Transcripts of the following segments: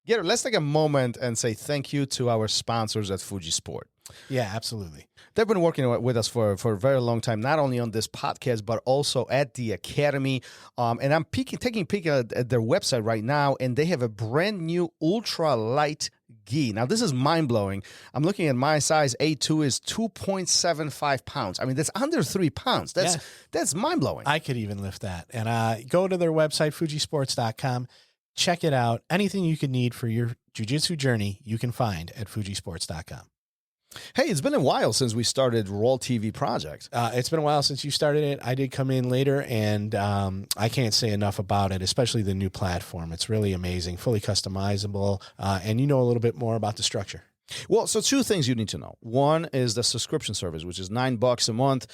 Garrett, let's take a moment and say thank you to our sponsors at Fuji Sport. Yeah, absolutely. They've been working with us for a very long time, not only on this podcast, but also at the Academy. And I'm taking a peek at their website right now, and they have a brand new ultra light gi. Now, this is mind-blowing. I'm looking at my size. A2 is 2.75 pounds. I mean, that's under 3 pounds. That's mind-blowing. I could even lift that. And go to their website, fujisports.com. Check it out. Anything you could need for your jiu-jitsu journey, you can find at fujisports.com. Hey, it's been a while since we started RŌL TV project. It's been a while since you started it. I did come in later, and I can't say enough about it, especially the new platform. It's really amazing, fully customizable, and you know a little bit more about the structure. Well, so two things you need to know. One is the subscription service, which is $9 a month.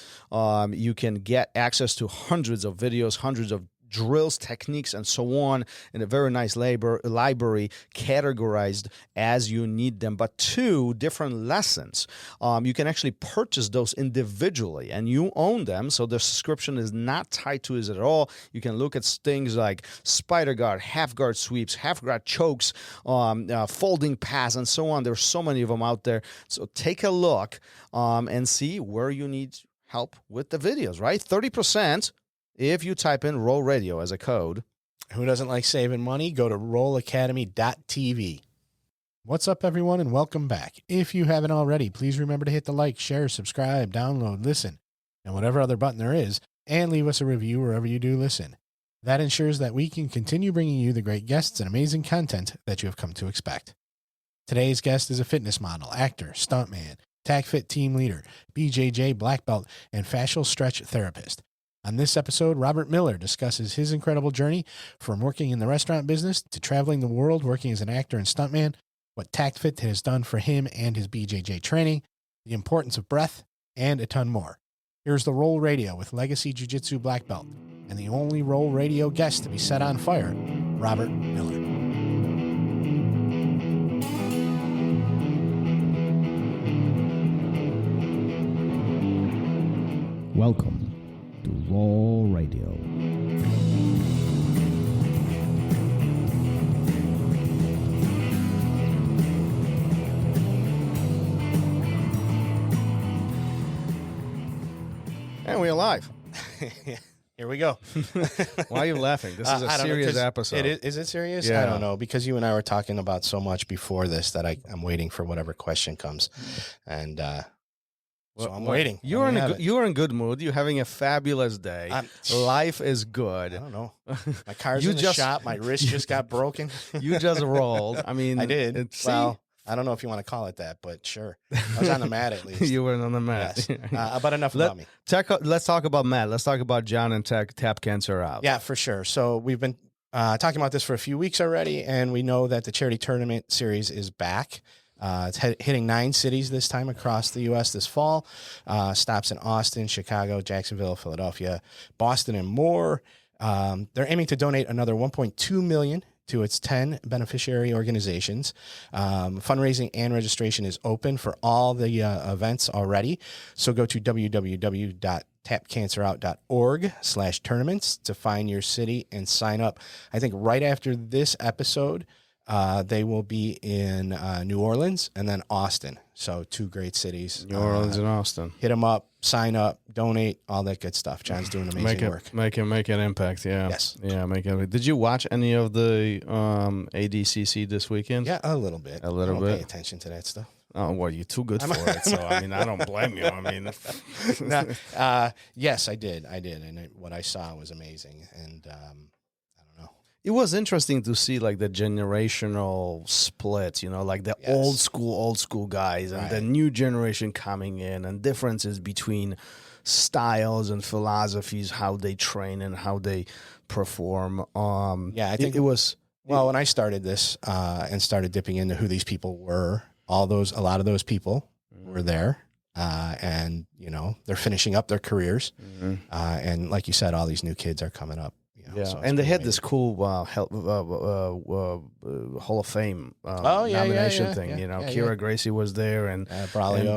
You can get access to hundreds of videos, hundreds of drills, techniques, and so on in a very nice library categorized as you need them. But two, different lessons. You can actually purchase those individually and you own them. So the subscription is not tied to it at all. You can look at things like spider guard, half guard sweeps, half guard chokes, folding pass, and so on. There's so many of them out there. So take a look and see where you need help with the videos, right? 30%. If you type in RŌL Radio as a code. Who doesn't like saving money? Go to rolacademy.tv. What's up, everyone, and welcome back. If you haven't already, please remember to hit the like, share, subscribe, download, listen, and whatever other button there is, and leave us a review wherever you do listen. That ensures that we can continue bringing you the great guests and amazing content that you have come to expect. Today's guest is a fitness model, actor, stuntman, Tacfit Team Leader, BJJ Black Belt, and fascial stretch therapist. On this episode, Robert Miller discusses his incredible journey from working in the restaurant business to traveling the world working as an actor and stuntman, what Taccfit has done for him and his BJJ training, the importance of breath, and a ton more. Here's the RŌL Radio with Legacy Jiu-Jitsu Black Belt and the only RŌL Radio guest to be set on fire, Robert Miller. Welcome to RŌL Radio. And we're live. Here we go. Why are you laughing? This is a serious episode. Is it serious? Yeah. I don't know, because you and I were talking about so much before this that I'm waiting for whatever question comes. And so I'm waiting. You're in good mood. You're having a fabulous day. Life is good. I don't know. My car's in the shop. My wrist just got broken. You just rolled. I mean, I did. Well, I don't know if you want to call it that, but sure. I was on the mat at least. You were on the mat. Yes. But enough about me. Let's talk about Matt. Let's talk about John and Tap Cancer Out. Yeah, for sure. So we've been talking about this for a few weeks already, and we know that the charity tournament series is back. It's hitting 9 cities this time across the U.S. this fall. Stops in Austin, Chicago, Jacksonville, Philadelphia, Boston, and more. They're aiming to donate another $1.2 million to its 10 beneficiary organizations. Fundraising and registration is open for all the events already. So go to www.tapcancerout.org/tournaments to find your city and sign up. I think right after this episode, they will be in New Orleans and then Austin. So 2 great cities. New Orleans and Austin. Hit them up, sign up, donate, all that good stuff. John's doing amazing work. Make an impact, yeah. Yes. Yeah, Did you watch any of the ADCC this weekend? Yeah, a little bit. A little bit. Pay attention to that stuff. Oh, well, you're too good for it. So, I mean, I don't blame you. I mean, yes, I did. And what I saw was amazing. And it was interesting to see like the generational split, like the old school guys and the new generation coming in and differences between styles and philosophies, how they train and how they perform. I think it was. Well, when I started this and started dipping into who these people were, a lot of those people were there. And they're finishing up their careers. And like you said, all these new kids are coming up. So and they had this cool Hall of Fame nomination thing. Kira Gracie was there, and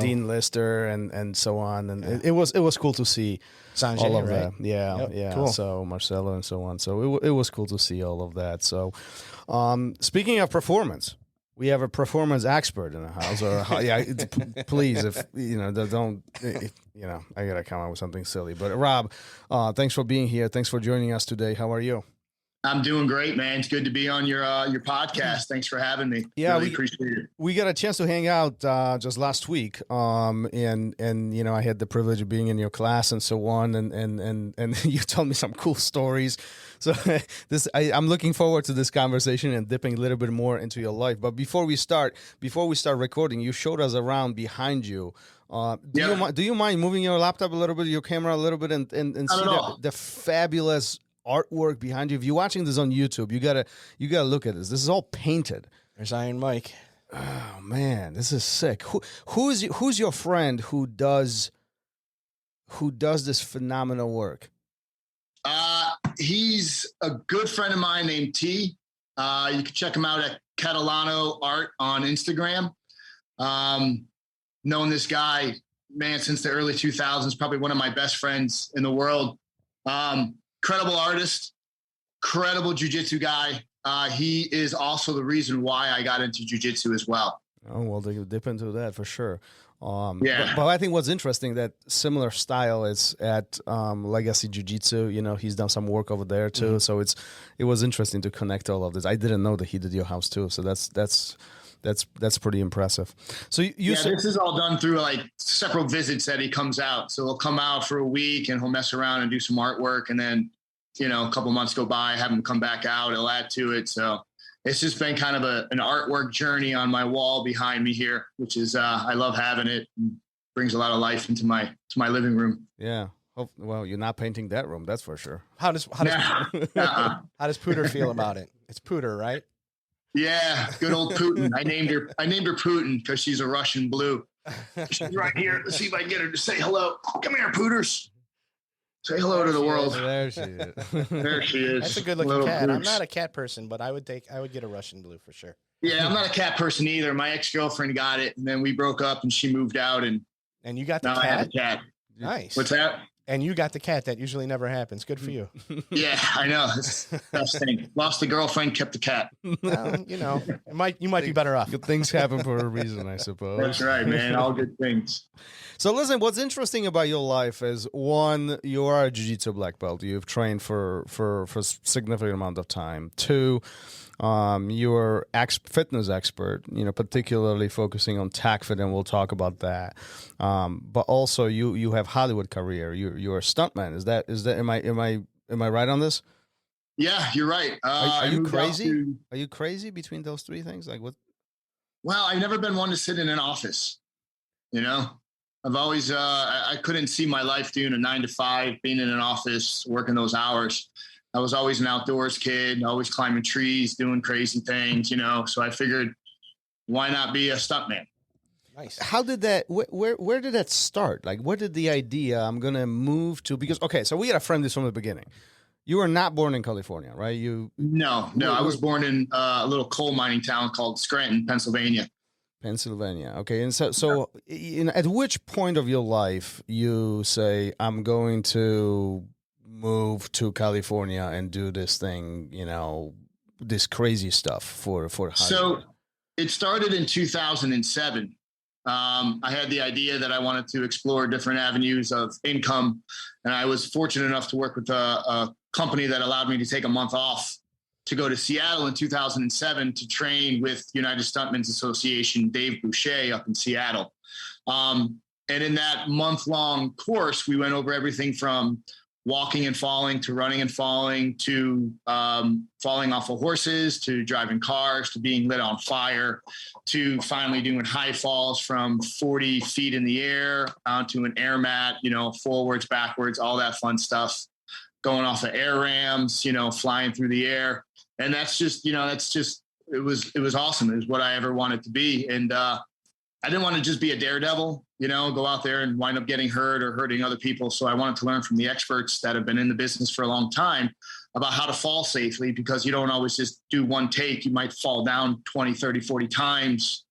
Dean Lister, and so on. And it was cool to see Sanjay, all of right? that. Yeah. Cool. So Marcelo and so on. So it was cool to see all of that. So Speaking of performance, we have a performance expert in the house. Or please, if don't I gotta come up with something silly. But Rob, thanks for being here. Thanks for joining us today. How are you? I'm doing great, man. It's good to be on your podcast. Thanks for having me. Yeah, really appreciate it. We got a chance to hang out just last week, and I had the privilege of being in your class and so on, and you told me some cool stories. So I'm looking forward to this conversation and dipping a little bit more into your life. But before we start recording, you showed us around behind you. Do you mind moving your laptop a little bit, your camera a little bit, and see the fabulous artwork behind you? If you're watching this on YouTube, you gotta look at this. This is all painted. There's Iron Mike. Oh man, this is sick. Who's your friend who does this phenomenal work? He's a good friend of mine named T. You can check him out at Catalano Art on Instagram. Known this guy, man, since the early 2000s, probably one of my best friends in the world. Incredible artist, incredible jiu-jitsu guy. He is also the reason why I got into jiu-jitsu as well. Oh, well, they dip into that for sure. Yeah. But I think what's interesting, that similar style is at Legacy Jiu-Jitsu. He's done some work over there too. Mm-hmm. So it was interesting to connect all of this. I didn't know that he did your house too. So that's pretty impressive. So this is all done through like several visits that he comes out. So he'll come out for a week and he'll mess around and do some artwork, and then a couple months go by, have him come back out, he'll add to it. So it's just been kind of an artwork journey on my wall behind me here, which is I love having it. And brings a lot of life into my living room. Yeah. Oh, well, you're not painting that room, that's for sure. How does Pooter feel about it? It's Pooter, right? Yeah, good old Pootin. I named her Pootin because she's a Russian blue. She's right here. Let's see if I can get her to say hello. Come here, Pooters. Say hello to the world. There she is. There she is. That's a good looking cat. I'm not a cat person, but I would get a Russian blue for sure. Yeah, I'm not a cat person either. My ex-girlfriend got it, and then we broke up, and she moved out, and you got the now cat. I have a cat. Nice. What's that? And you got the cat. That usually never happens. Good for you. Yeah, I know. It's the best thing. Lost the girlfriend, kept the cat. Well, you might be better off. Good things happen for a reason, I suppose. That's right, man. All good things. So listen, what's interesting about your life is, one, you are a jiu-jitsu black belt. You've trained for a significant amount of time. Two, you're fitness expert, particularly focusing on Taccfit, and we'll talk about that. But also you have Hollywood career. You're a stuntman. Is that am I right on this? Yeah, you're right. Are you crazy? Are you crazy between those three things? Like what? Well, I've never been one to sit in an office. I've always I couldn't see my life doing a 9 to 5, being in an office, working those hours. I was always an outdoors kid, always climbing trees, doing crazy things, So I figured, why not be a stuntman? Nice. How did that? Where did that start? Like, what did the idea? I'm gonna move to, because so we had a friend this from the beginning. You were not born in California, right? No. I was born in a little coal mining town called Scranton, Pennsylvania. Okay. And so at which point of your life you say, I'm going to move to California and do this thing, this crazy stuff for Hollywood? So it started in 2007. I had the idea that I wanted to explore different avenues of income, and I was fortunate enough to work with a company that allowed me to take a month off to go to Seattle in 2007 to train with United Stuntmen's Association, Dave Boucher up in Seattle. And in that month-long course, we went over everything from walking and falling to running and falling to falling off of horses to driving cars to being lit on fire to finally doing high falls from 40 feet in the air onto an air mat, forwards, backwards, all that fun stuff, going off of air rams, flying through the air. And that's just, it was awesome. It was what I ever wanted to be. And I didn't want to just be a daredevil, go out there and wind up getting hurt or hurting other people. So I wanted to learn from the experts that have been in the business for a long time about how to fall safely, because you don't always just do one take. You might fall down 20, 30, 40 times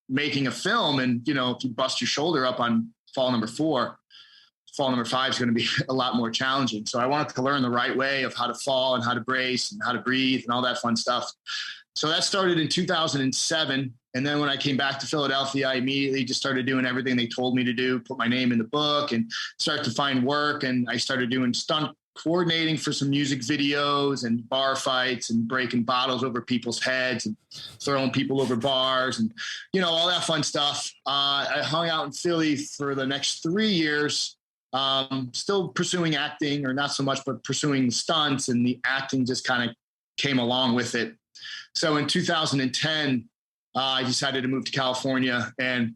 making a film. And, if you bust your shoulder up on fall number 4, fall number 5 is going to be a lot more challenging. So I wanted to learn the right way of how to fall and how to brace and how to breathe and all that fun stuff. So that started in 2007. And then when I came back to Philadelphia, I immediately just started doing everything they told me to do, put my name in the book and start to find work. And I started doing stunt coordinating for some music videos and bar fights and breaking bottles over people's heads and throwing people over bars and, all that fun stuff. I hung out in Philly for the next 3 years, still pursuing acting, or not so much, but pursuing stunts, and the acting just kind of came along with it. So in 2010, I decided to move to California and,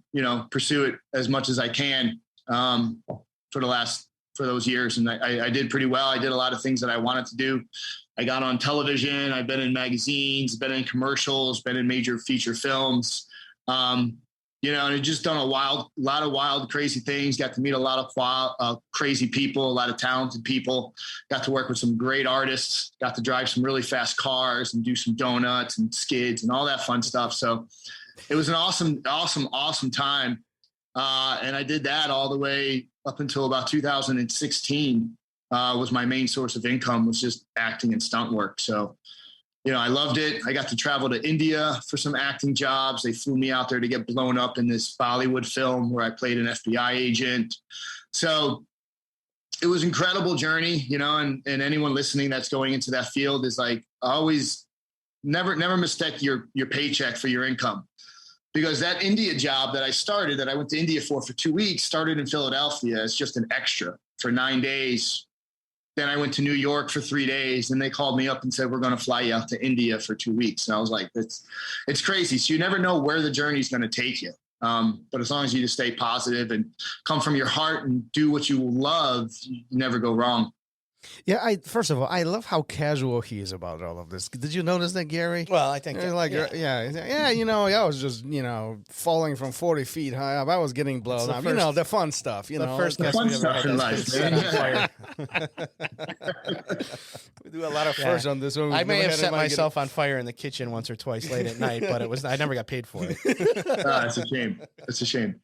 pursue it as much as I can for those years. And I did pretty well. I did a lot of things that I wanted to do. I got on television. I've been in magazines, been in commercials, been in major feature films, and I've just done a lot of wild, crazy things. Got to meet a lot of crazy people, a lot of talented people. Got to work with some great artists. Got to drive some really fast cars and do some donuts and skids and all that fun stuff. So it was an awesome time. And I did that all the way up until about 2016. Was my main source of income, was just acting and stunt work. So, I loved it. I got to travel to India for some acting jobs. They flew me out there to get blown up in this Bollywood film where I played an FBI agent. So it was an incredible journey, and anyone listening that's going into that field is like, always never mistake your paycheck for your income. Because that India job that I went to India for 2 weeks, started in Philadelphia as just an extra for 9 days. Then I went to New York for 3 days, and they called me up and said, we're going to fly you out to India for 2 weeks. And I was like, it's crazy. So you never know where the journey is going to take you. But as long as you just stay positive and come from your heart and do what you love, you never go wrong. Yeah, first of all, I love how casual he is about all of this. Did you notice that, Gary? Well, I think I was just, falling from 40 feet high up. I was getting blown up. The fun stuff. The first guest we ever had in life, set on fire. We do a lot of firsts on this one. I may have set myself on fire in the kitchen once or twice late at night, but I never got paid for it. It's a shame. It's a shame.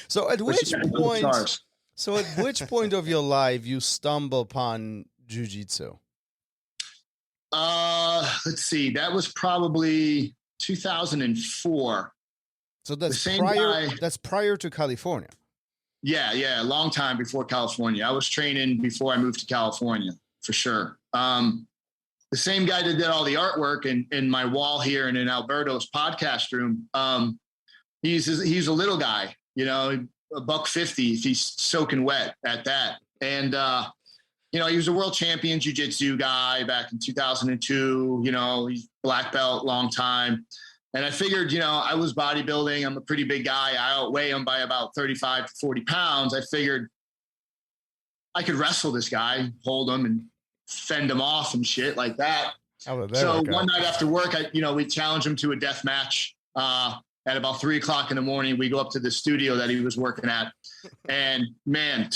So at which point? So at which point of your life you stumble upon jiu-jitsu? Let's see. That was probably 2004. So that's prior to California. Yeah. A long time before California. I was training before I moved to California, for sure. The same guy that did all the artwork in my wall here and in Alberto's podcast room. He's a little guy, $150 if he's soaking wet at that. And, he was a world champion jiu-jitsu guy back in 2002, he's black belt, long time. And I figured, I was bodybuilding. I'm a pretty big guy. I outweigh him by about 35 to 40 pounds. I figured I could wrestle this guy, hold him and fend him off and shit like that. So one night after work, we challenged him to a death match. At about 3 o'clock in the morning, we go up to the studio that he was working at, and man,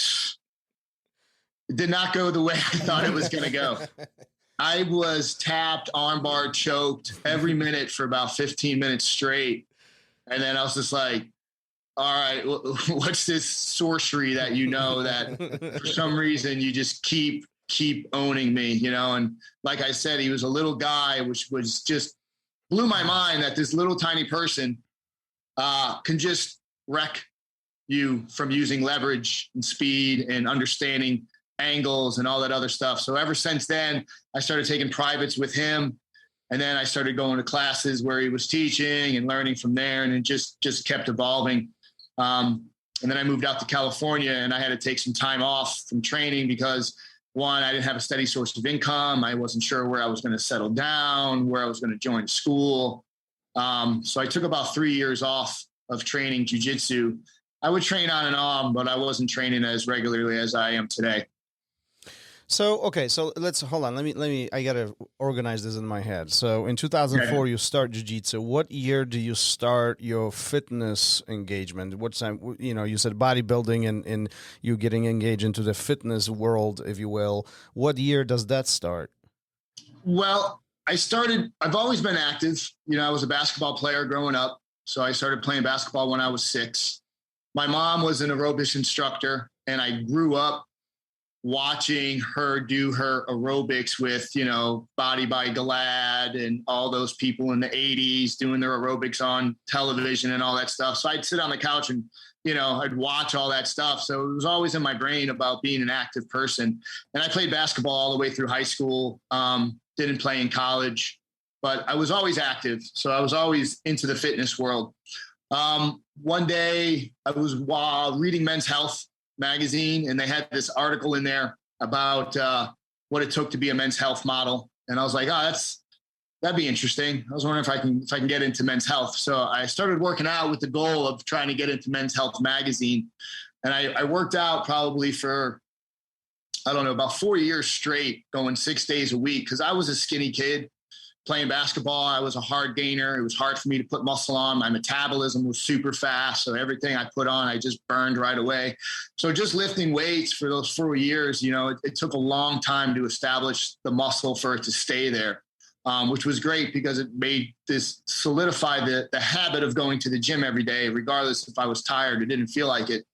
it did not go the way I thought it was going to go. I was tapped, armbar, choked every minute for about 15 minutes straight. And then I was just like, all right, what's this sorcery that that for some reason you just keep owning me, and like I said, he was a little guy, which was just blew my mind that this little tiny person can just wreck you from using leverage and speed and understanding angles and all that other stuff. So ever since then, I started taking privates with him. And then I started going to classes where he was teaching and learning from there. And it just kept evolving. And then I moved out to California, and I had to take some time off from training because, one, I didn't have a steady source of income. I wasn't sure where I was going to settle down, where I was going to join school. So I took about 3 years off of training jiu-jitsu. I would train on and on, but I wasn't training as regularly as I am today. So, okay, so let's hold on. Let me, I got to organize this in my head. So in 2004, you start jiu-jitsu. What year do you start your fitness engagement? What time, you said bodybuilding and you getting engaged into the fitness world, if you will. What year does that start? Well, I've always been active. I was a basketball player growing up. So I started playing basketball when I was 6. My mom was an aerobics instructor, and I grew up watching her do her aerobics with, you know, Body by Glad and all those people in the 80s doing their aerobics on television and all that stuff. So I'd sit on the couch and, you know, I'd watch all that stuff. So it was always in my brain about being an active person. And I played basketball all the way through high school. Didn't play in college, but I was always active. So I was always into the fitness world. One day I was reading Men's Health magazine, and they had this article in there about what it took to be a men's health model. And I was like, oh, that'd be interesting. I was wondering if I can get into men's health. So I started working out with the goal of trying to get into Men's Health magazine. And I worked out probably for, I don't know, about 4 years straight, going 6 days a week, because I was a skinny kid. Playing basketball, I was a hard gainer. It was hard for me to put muscle on. My metabolism was super fast. So everything I put on, I just burned right away. So just lifting weights for those 4 years, you know, it took a long time to establish the muscle for it to stay there, which was great because it made this solidify the habit of going to the gym every day, regardless if I was tired or didn't feel like it.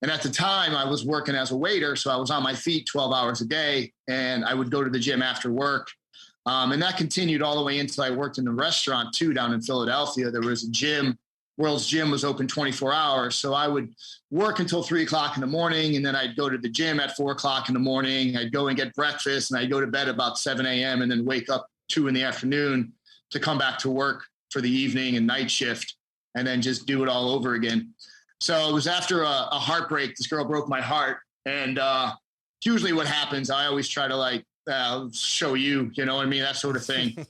And at the time I was working as a waiter. So I was on my feet 12 hours a day, and I would go to the gym after work. And that continued all the way until I worked in the restaurant too, down in Philadelphia. There was a gym, World's Gym was open 24 hours. So I would work until 3 o'clock in the morning, and then I'd go to the gym at 4 o'clock in the morning. I'd go and get breakfast, and I'd go to bed about 7 a.m. and then wake up 2 in the afternoon to come back to work for the evening and night shift, and then just do it all over again. So it was after a heartbreak. This girl broke my heart. And usually what happens, I always try to like, show you, you know what I mean? That sort of thing.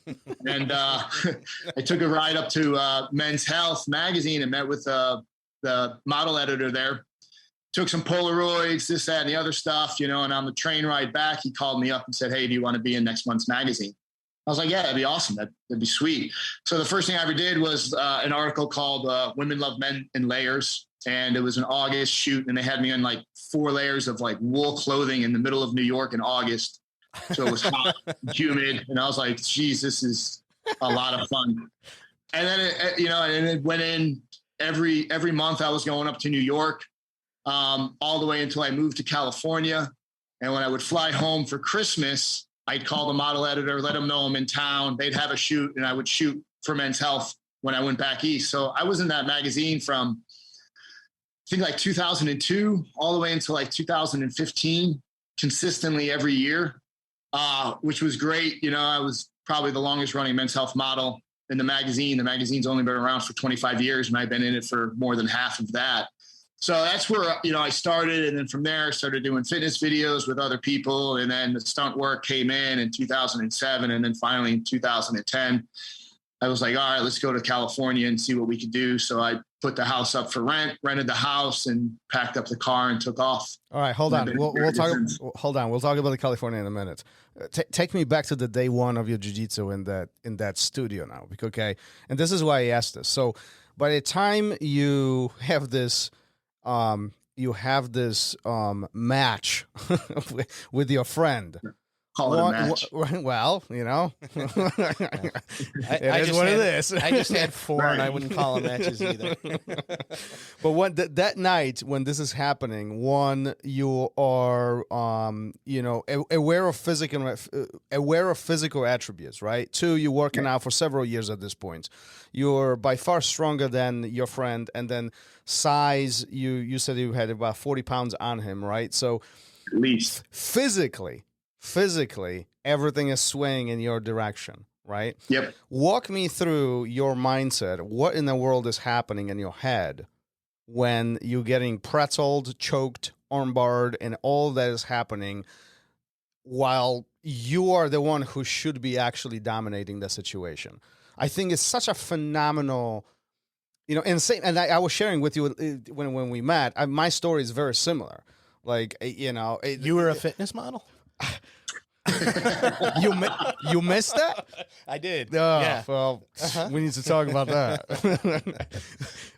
And I took a ride up to Men's Health magazine and met with the model editor there. Took some Polaroids, this, that, and the other stuff, you know, and on the train ride back, he called me up and said, hey, do you want to be in next month's magazine? I was like, yeah, that'd be awesome. That'd be sweet. So the first thing I ever did was an article called Women Love Men in Layers. And it was an August shoot, and they had me in like 4 layers of like wool clothing in the middle of New York in August. So it was hot, humid, and I was like, geez, this is a lot of fun. And then, it went in every month. I was going up to New York all the way until I moved to California. And when I would fly home for Christmas, I'd call the model editor, let them know I'm in town. They'd have a shoot, and I would shoot for Men's Health when I went back east. So I was in that magazine from, I think, like 2002 all the way until like 2015, consistently every year. Which was great. You know, I was probably the longest running Men's Health model in the magazine. The magazine's only been around for 25 years, and I've been in it for more than half of that. So that's where, you know, I started. And then from there, I started doing fitness videos with other people. And then the stunt work came in 2007. And then finally in 2010, I was like, all right, let's go to California and see what we could do. So I put the house up for rent, rented the house, and packed up the car and took off. All right, hold on. We'll talk. Hold on. We'll talk about the California in a minute. Take me back to the day one of your jiu-jitsu in that studio now. Okay, and this is why I asked this. So by the time you have this match with your friend. Call it a match. Well, you know, it is what it is. I just had 4, right. And I wouldn't call them matches either. But that night when this is happening, one, you are, aware of physical attributes, right? 2, you're working out for several years at this point. You're by far stronger than your friend, and then size. You said you had about 40 pounds on him, right? So at least physically, everything is swaying in your direction, right? Yep. Walk me through your mindset. What in the world is happening in your head when you're getting pretzeled, choked, armbarred, and all that is happening while you are the one who should be actually dominating the situation? I think it's such a phenomenal, and I was sharing with you when we met. My story is very similar. Like, you were a fitness model? You missed that? I did. Yeah. Well, we need to talk about that.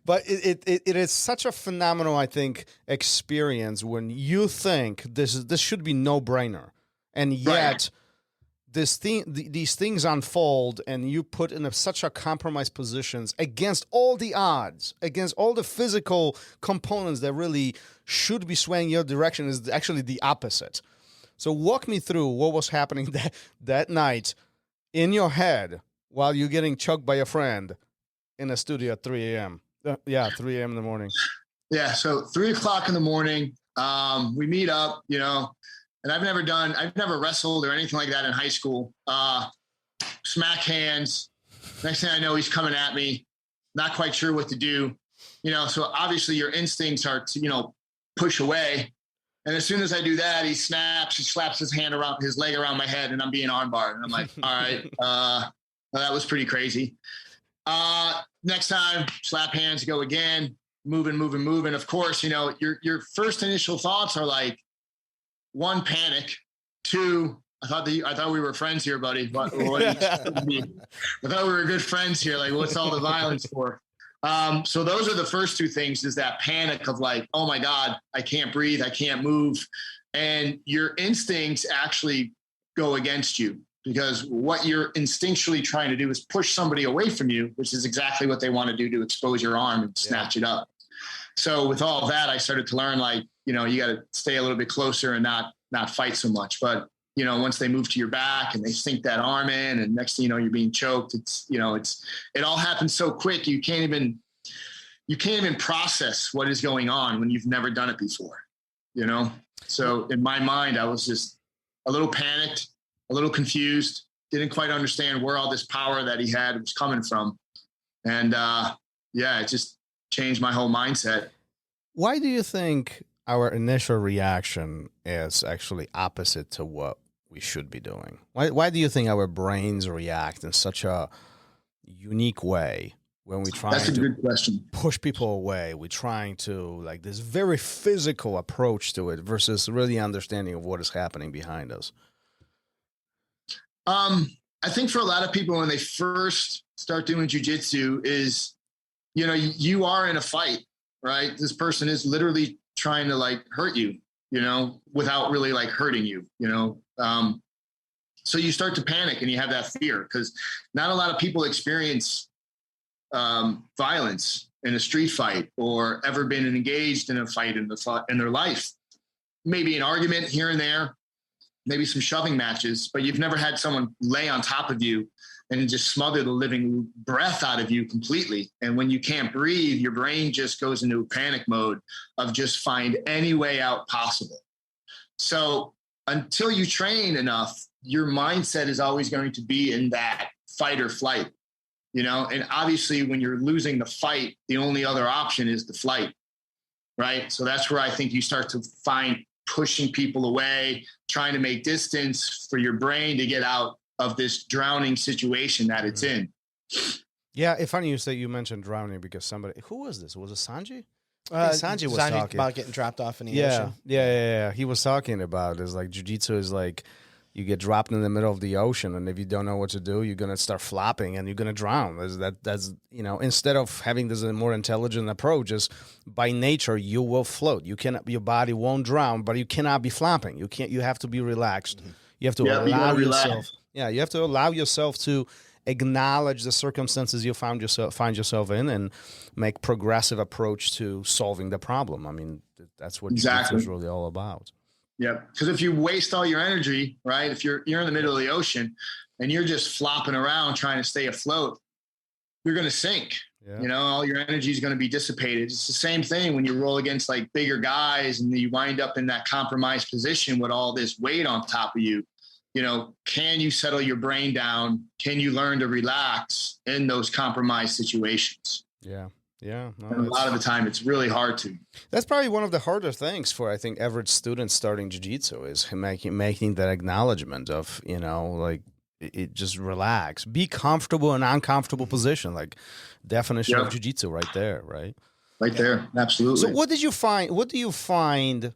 But it is such a phenomenal, I think, experience when you think this should be no-brainer, and yet these things unfold, and you put in such a compromised positions against all the odds, against all the physical components that really should be swaying your direction is actually the opposite. So walk me through what was happening that night in your head while you're getting choked by a friend in a studio at 3 a.m. 3 a.m. in the morning. Yeah. So 3 o'clock in the morning, we meet up, and I've never wrestled or anything like that in high school. Smack hands. Next thing I know, he's coming at me, not quite sure what to do. So obviously your instincts are to, push away. And as soon as I do that, he slaps his leg around my head, and I'm being armbarred. And I'm like, all right, well, that was pretty crazy. Next time, slap hands, go again, moving. Of course, your first initial thoughts are like, one, panic. Two, I thought we were friends here, buddy. I thought we were good friends here. Like, what's all the violence for? So those are the first two things, is that panic of like, oh my God, I can't breathe. I can't move. And your instincts actually go against you, because what you're instinctually trying to do is push somebody away from you, which is exactly what they want to do to expose your arm and snatch it up. So with all of that, I started to learn, like, you got to stay a little bit closer and not fight so much. But, once they move to your back and they sink that arm in, and next thing you know, you're being choked, it all happens so quick. You can't even process what is going on when you've never done it before, So in my mind, I was just a little panicked, a little confused, didn't quite understand where all this power that he had was coming from. And it just changed my whole mindset. Why do you think our initial reaction is actually opposite to what we should be doing? Why do you think our brains react in such a unique way when we try That's a to good question. push people away? We're trying to, like, this very physical approach to it versus really understanding of what is happening behind us. I think for a lot of people, when they first start doing jiu-jitsu, is, you are in a fight, right? This person is literally trying to like hurt you, without really like hurting you, so you start to panic and you have that fear, because not a lot of people experience violence in a street fight or ever been engaged in a fight in their life. Maybe an argument here and there, maybe some shoving matches, but you've never had someone lay on top of you and just smother the living breath out of you completely. And when you can't breathe, your brain just goes into a panic mode of just find any way out possible. So until you train enough, your mindset is always going to be in that fight or flight, and obviously when you're losing the fight, the only other option is the flight, right? So that's where I think you start to find pushing people away, trying to make distance for your brain to get out of this drowning situation that it's in. Yeah, it's funny you mentioned drowning, because who was this? Was it Sanjay? Sanjay was talking about getting dropped off in the ocean. Yeah. He was talking about is like jiu-jitsu is like you get dropped in the middle of the ocean, and if you don't know what to do, you're gonna start flopping and you're gonna drown. That's instead of having this more intelligent approach, is by nature you will float. Your body won't drown, but you cannot be flopping. You have to be relaxed. Mm-hmm. You have to allow yourself. Yeah, you have to allow yourself to acknowledge the circumstances you find yourself in, and make progressive approach to solving the problem. I mean, that's what jiu-jitsu is really all about. Yeah, because if you waste all your energy, right? If you're in the middle of the ocean and you're just flopping around trying to stay afloat, you're going to sink. Yeah. All your energy is going to be dissipated. It's the same thing when you roll against like bigger guys and you wind up in that compromised position with all this weight on top of you. Can you settle your brain down? Can you learn to relax in those compromised situations? Yeah. Yeah. No, and a lot of the time it's really hard to. That's probably one of the harder things for, I think, average students starting jiu-jitsu, is making that acknowledgement of, it just relax, be comfortable in an uncomfortable position, like definition of jiu-jitsu right there, right? Right there. Absolutely. So what do you find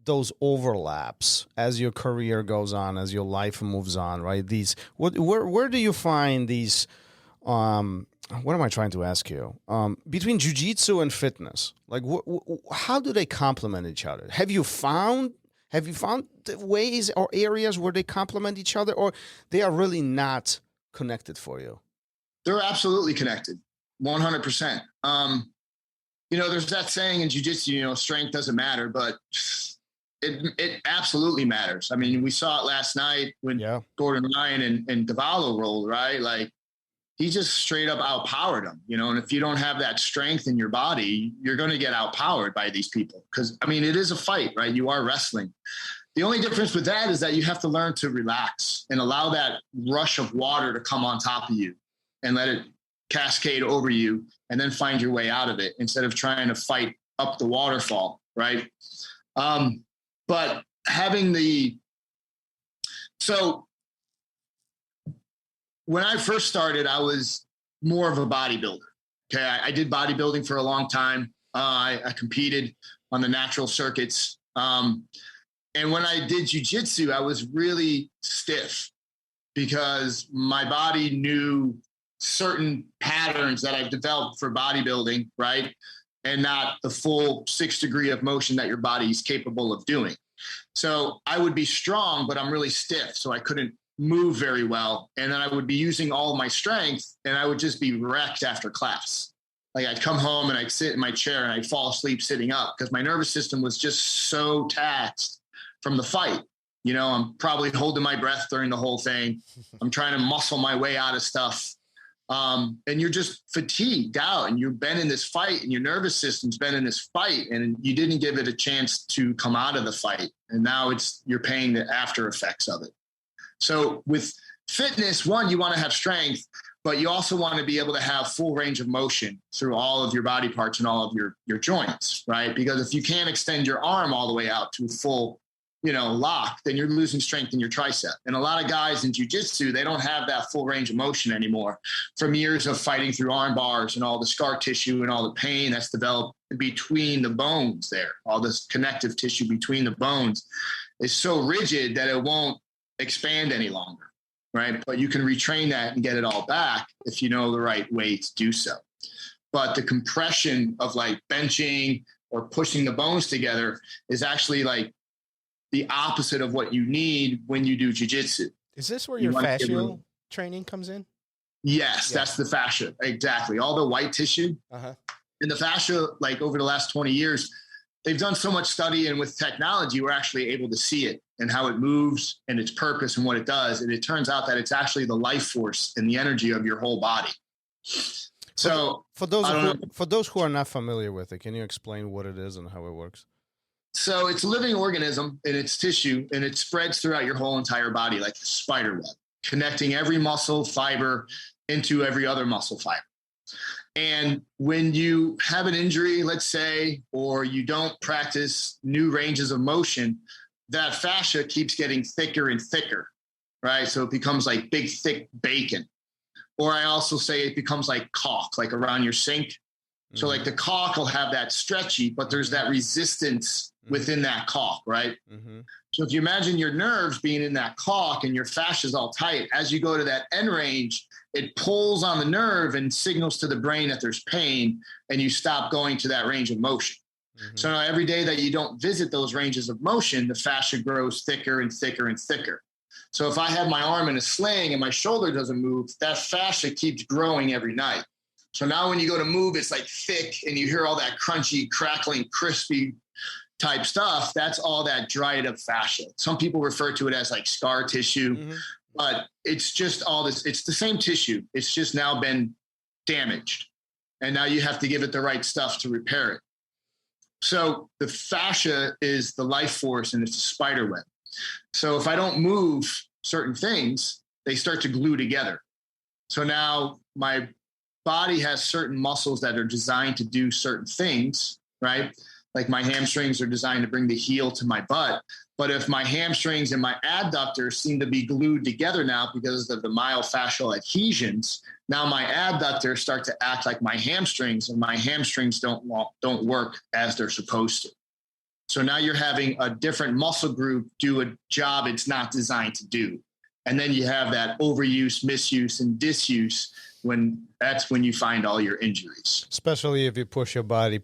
those overlaps as your career goes on, as your life moves on, right? Where do you find these, what am I trying to ask you? Between jiu-jitsu and fitness, like how do they complement each other? Have you found ways or areas where they complement each other, or they are really not connected for you? They're absolutely connected, 100%. There's that saying in jiu-jitsu, strength doesn't matter, but it absolutely matters. I mean, we saw it last night when Gordon Ryan and Cavallo rolled, right? Like, he just straight up outpowered him, you know. And if you don't have that strength in your body, you're going to get outpowered by these people. Because, I mean, it is a fight, right? You are wrestling. The only difference with that is that you have to learn to relax and allow that rush of water to come on top of you and let it cascade over you, and then find your way out of it instead of trying to fight up the waterfall, right? But having so when I first started, I was more of a bodybuilder. Okay. I did bodybuilding for a long time. I competed on the natural circuits. And when I did jiu-jitsu, I was really stiff because my body knew certain patterns that I've developed for bodybuilding, right? And not the full 6 degree of motion that your body is capable of doing. So I would be strong, but I'm really stiff. So I couldn't move very well. And then I would be using all of my strength and I would just be wrecked after class. Like, I'd come home and I'd sit in my chair and I'd fall asleep sitting up because my nervous system was just so taxed from the fight. You know, I'm probably holding my breath during the whole thing. I'm trying to muscle my way out of stuff. And you're just fatigued out, and you've been in this fight, and your nervous system's been in this fight, and you didn't give it a chance to come out of the fight. And now you're paying the after effects of it. So with fitness, one, you want to have strength, but you also want to be able to have full range of motion through all of your body parts and all of your joints, right? Because if you can't extend your arm all the way out to full, lock, then you're losing strength in your tricep. And a lot of guys in jiu-jitsu, they don't have that full range of motion anymore from years of fighting through arm bars and all the scar tissue and all the pain that's developed between the bones there. All this connective tissue between the bones is so rigid that it won't expand any longer, right? But you can retrain that and get it all back if you know the right way to do so. But the compression of like benching or pushing the bones together is actually like the opposite of what you need when you do jiu-jitsu. Is this where your fascial training comes in? Yes, that's the fascia. Exactly. All the white tissue. And the fascia, like over the last 20 years, they've done so much study, and with technology, we're actually able to see it and how it moves and its purpose and what it does. And it turns out that it's actually the life force and the energy of your whole body. So for those who are not familiar with it, can you explain what it is and how it works? So it's a living organism in its tissue, and it spreads throughout your whole entire body like a spider web, connecting every muscle fiber into every other muscle fiber. And when you have an injury, let's say, or you don't practice new ranges of motion, that fascia keeps getting thicker and thicker, right? So it becomes like big, thick bacon. Or I also say it becomes like caulk, like around your sink. So like the caulk will have that stretchy, but there's that resistance within that caulk, right? So if you imagine your nerves being in that caulk and your fascia is all tight, as you go to that end range, it pulls on the nerve and signals to the brain that there's pain, and you stop going to that range of motion. So now every day that you don't visit those ranges of motion, the fascia grows thicker and thicker and thicker. So if I have my arm in a sling and my shoulder doesn't move, that fascia keeps growing every night. So now when you go to move, it's like thick and you hear all that crunchy, crackling, crispy type stuff. That's all that dried up fascia. Some people refer to it as like scar tissue, but it's just all this. It's the same tissue. It's just now been damaged. And now you have to give it the right stuff to repair it. So the fascia is the life force, and it's a spider web. So if I don't move certain things, they start to glue together. So now my body has certain muscles that are designed to do certain things, right? Like my hamstrings are designed to bring the heel to my butt. But if my hamstrings and my adductors seem to be glued together now because of the myofascial adhesions, now my adductors start to act like my hamstrings, and my hamstrings don't work as they're supposed to. So now you're having a different muscle group do a job it's not designed to do. And then you have that overuse, misuse, and disuse. That's when you find all your injuries. Especially if you push your body,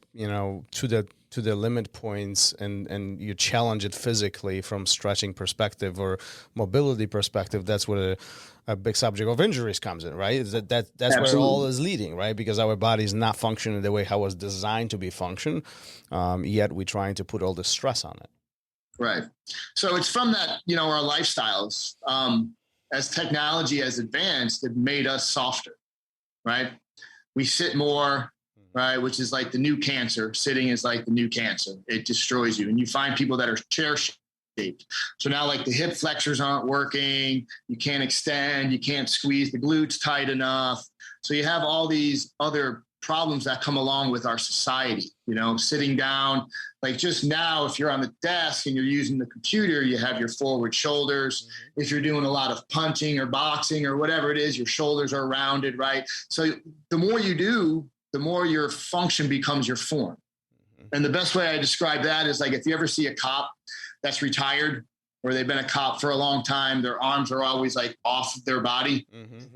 to the limit points and you challenge it physically from stretching perspective or mobility perspective. That's where a big subject of injuries comes in, right? That's where it all is leading, right? Because our body is not functioning the way how it was designed to be functioned, yet we're trying to put all the stress on it. Right. So it's from that, our lifestyles, as technology has advanced, it made us softer, right? We sit more, right? Which is like the new cancer. Sitting is like the new cancer. It destroys you. And you find people that are chair shaped. So now like the hip flexors aren't working. You can't extend. You can't squeeze the glutes tight enough. So you have all these other problems that come along with our society, sitting down. Like just now, if you're on the desk and you're using the computer, you have your forward shoulders. Mm-hmm. If you're doing a lot of punching or boxing or whatever it is, your shoulders are rounded, right? So the more you do, the more your function becomes your form. Mm-hmm. And the best way I describe that is like if you ever see a cop that's retired or they've been a cop for a long time, their arms are always like off their body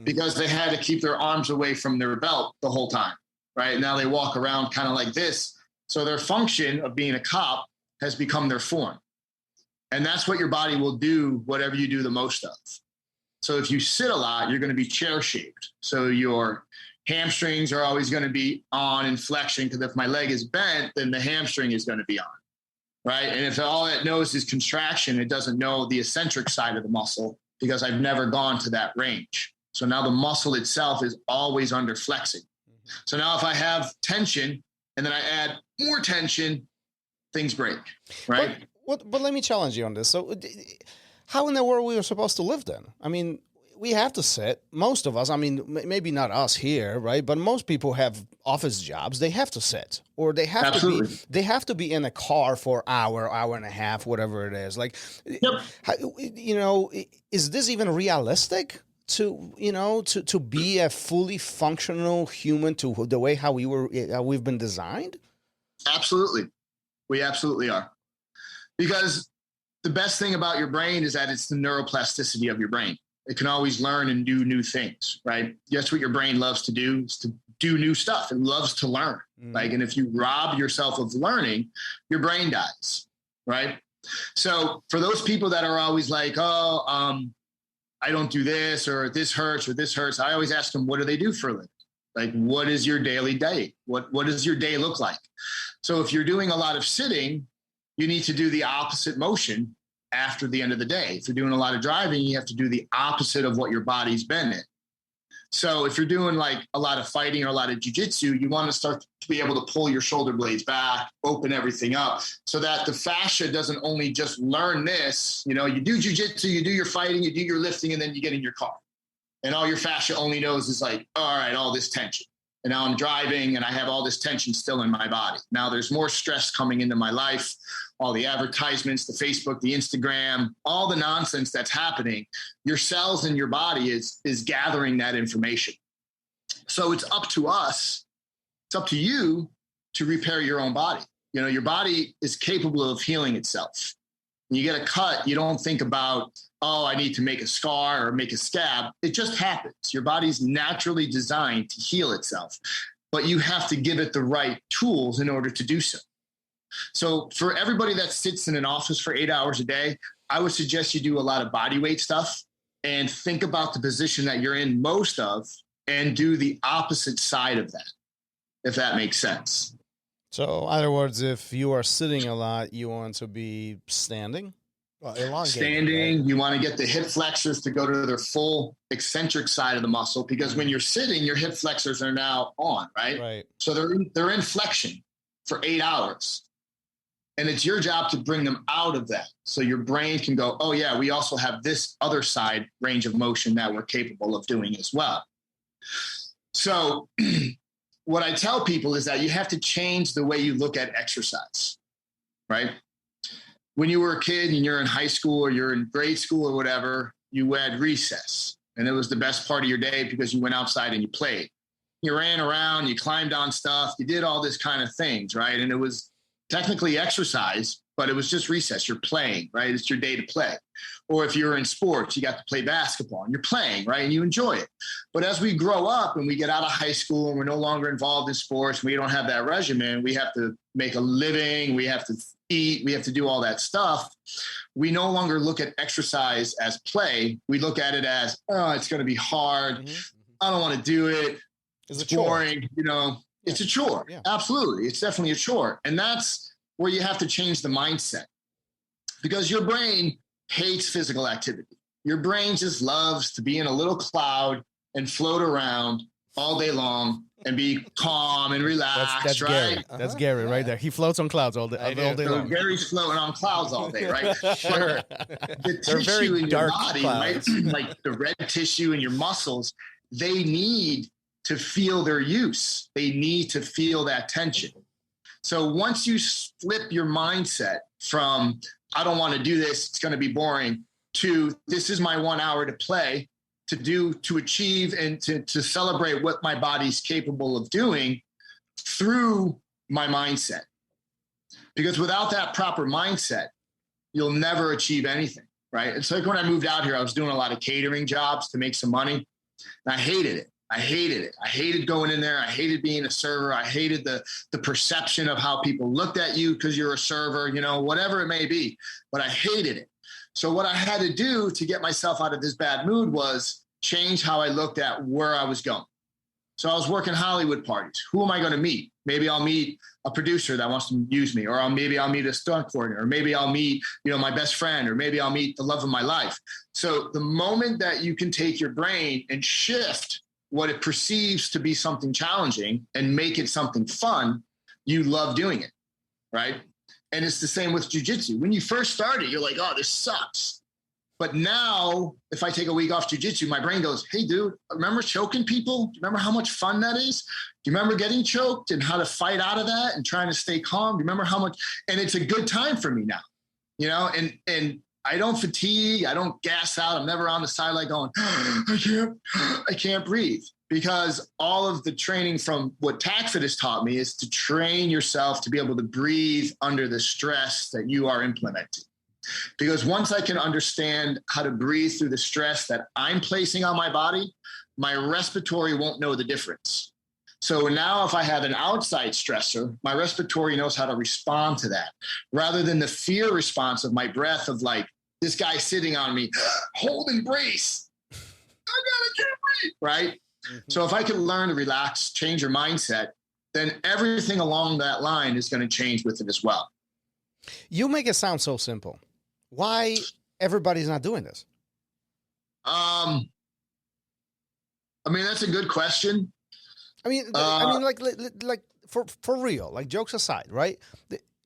because they had to keep their arms away from their belt the whole time. Right now they walk around kind of like this. So their function of being a cop has become their form. And that's what your body will do, whatever you do the most of. So if you sit a lot, you're going to be chair shaped. So your hamstrings are always going to be on in flexion, because if my leg is bent, then the hamstring is going to be on. Right. And if all it knows is contraction, it doesn't know the eccentric side of the muscle because I've never gone to that range. So now the muscle itself is always under flexing. So now if I have tension and then I add more tension, things break, right? But let me challenge you on this. So how in the world we are supposed to live then? I mean, we have to sit. Most of us, I mean, maybe not us here, right? But most people have office jobs. They have to sit, or they have to be in a car for hour and a half, whatever it is. Like, is this even realistic? To be a fully functional human to the way how we've been designed? Absolutely. We absolutely are. Because the best thing about your brain is that it's the neuroplasticity of your brain. It can always learn and do new things, right? That's what your brain loves to do, is to do new stuff. It loves to learn. And if you rob yourself of learning, your brain dies, right? So for those people that are always like, I don't do this, or this hurts, or this hurts, I always ask them, what do they do for a living? Like, what is your daily day? What does your day look like? So if you're doing a lot of sitting, you need to do the opposite motion after the end of the day. If you're doing a lot of driving, you have to do the opposite of what your body's been in. So if you're doing like a lot of fighting or a lot of jiu-jitsu, you want to start to be able to pull your shoulder blades back, open everything up so that the fascia doesn't only just learn this, you do jiu-jitsu, you do your fighting, you do your lifting, and then you get in your car. And all your fascia only knows is like, all right, all this tension. And now I'm driving and I have all this tension still in my body. Now there's more stress coming into my life, all the advertisements, the Facebook, the Instagram, all the nonsense that's happening. Your cells in your body is gathering that information. So it's up to us, it's up to you to repair your own body. Your body is capable of healing itself. When you get a cut, you don't think about, I need to make a scar or make a scab. It just happens. Your body's naturally designed to heal itself, but you have to give it the right tools in order to do so. So for everybody that sits in an office for 8 hours a day, I would suggest you do a lot of body weight stuff and think about the position that you're in most of and do the opposite side of that, if that makes sense. So in other words, if you are sitting a lot, you want to be standing? Well, standing, right? You want to get the hip flexors to go to their full eccentric side of the muscle, because when you're sitting, your hip flexors are now on, right? Right. So they're in flexion for 8 hours. And it's your job to bring them out of that. So your brain can go, oh yeah, we also have this other side range of motion that we're capable of doing as well. So what I tell people is that you have to change the way you look at exercise, right? When you were a kid and you're in high school or you're in grade school or whatever, you had recess, and it was the best part of your day because you went outside and you played. You ran around, you climbed on stuff, you did all this kind of things, right? And it was technically exercise, but it was just recess. You're playing, right? It's your day to play. Or if you're in sports, you got to play basketball and you're playing, right? And you enjoy it. But as we grow up and we get out of high school and we're no longer involved in sports, we don't have that regimen. We have to make a living. We have to eat. We have to do all that stuff. We no longer look at exercise as play. We look at it as, it's going to be hard. Mm-hmm. I don't want to do it. It's boring. It's a chore. Yeah. Absolutely. It's definitely a chore. And that's where you have to change the mindset. because your brain hates physical activity. Your brain just loves to be in a little cloud and float around all day long and be calm and relaxed, That's right? Gary. That's Gary right there. He floats on clouds all day So long. Gary's floating on clouds all day, right? Sure. The tissue in your body, right? Like the red tissue in your muscles, they need to feel their use. They need to feel that tension. So once you flip your mindset from, I don't want to do this, it's going to be boring, to this is my 1 hour to play, to achieve and to celebrate what my body's capable of doing through my mindset. Because without that proper mindset, you'll never achieve anything, right? It's like when I moved out here, I was doing a lot of catering jobs to make some money, and I hated it. I hated going in there. I hated being a server. I hated the perception of how people looked at you because you're a server, whatever it may be. But I hated it. So what I had to do to get myself out of this bad mood was change how I looked at where I was going. So I was working Hollywood parties. Who am I going to meet? Maybe I'll meet a producer that wants to use me, or maybe I'll meet a stunt coordinator, or maybe I'll meet, my best friend, or maybe I'll meet the love of my life. So the moment that you can take your brain and shift what it perceives to be something challenging and make it something fun, you love doing it, right? And it's the same with jiu-jitsu. When you first started, you're like, oh, this sucks. But now, if I take a week off jiu-jitsu, my brain goes, hey, dude, remember choking people? Do you remember how much fun that is? Do you remember getting choked and how to fight out of that and trying to stay calm? Do you remember how much? And it's a good time for me now, and I don't fatigue. I don't gas out. I'm never on the sideline going, I can't breathe, because all of the training from what Taccfit has taught me is to train yourself to be able to breathe under the stress that you are implementing. Because once I can understand how to breathe through the stress that I'm placing on my body, my respiratory won't know the difference. So now if I have an outside stressor, my respiratory knows how to respond to that, rather than the fear response of my breath of like, this guy sitting on me, hold and brace. I can't breathe, right? Mm-hmm. So if I can learn to relax, change your mindset, then everything along that line is going to change with it as well. You make it sound so simple. Why everybody's not doing this? I mean, that's a good question. Like for real, like jokes aside, right?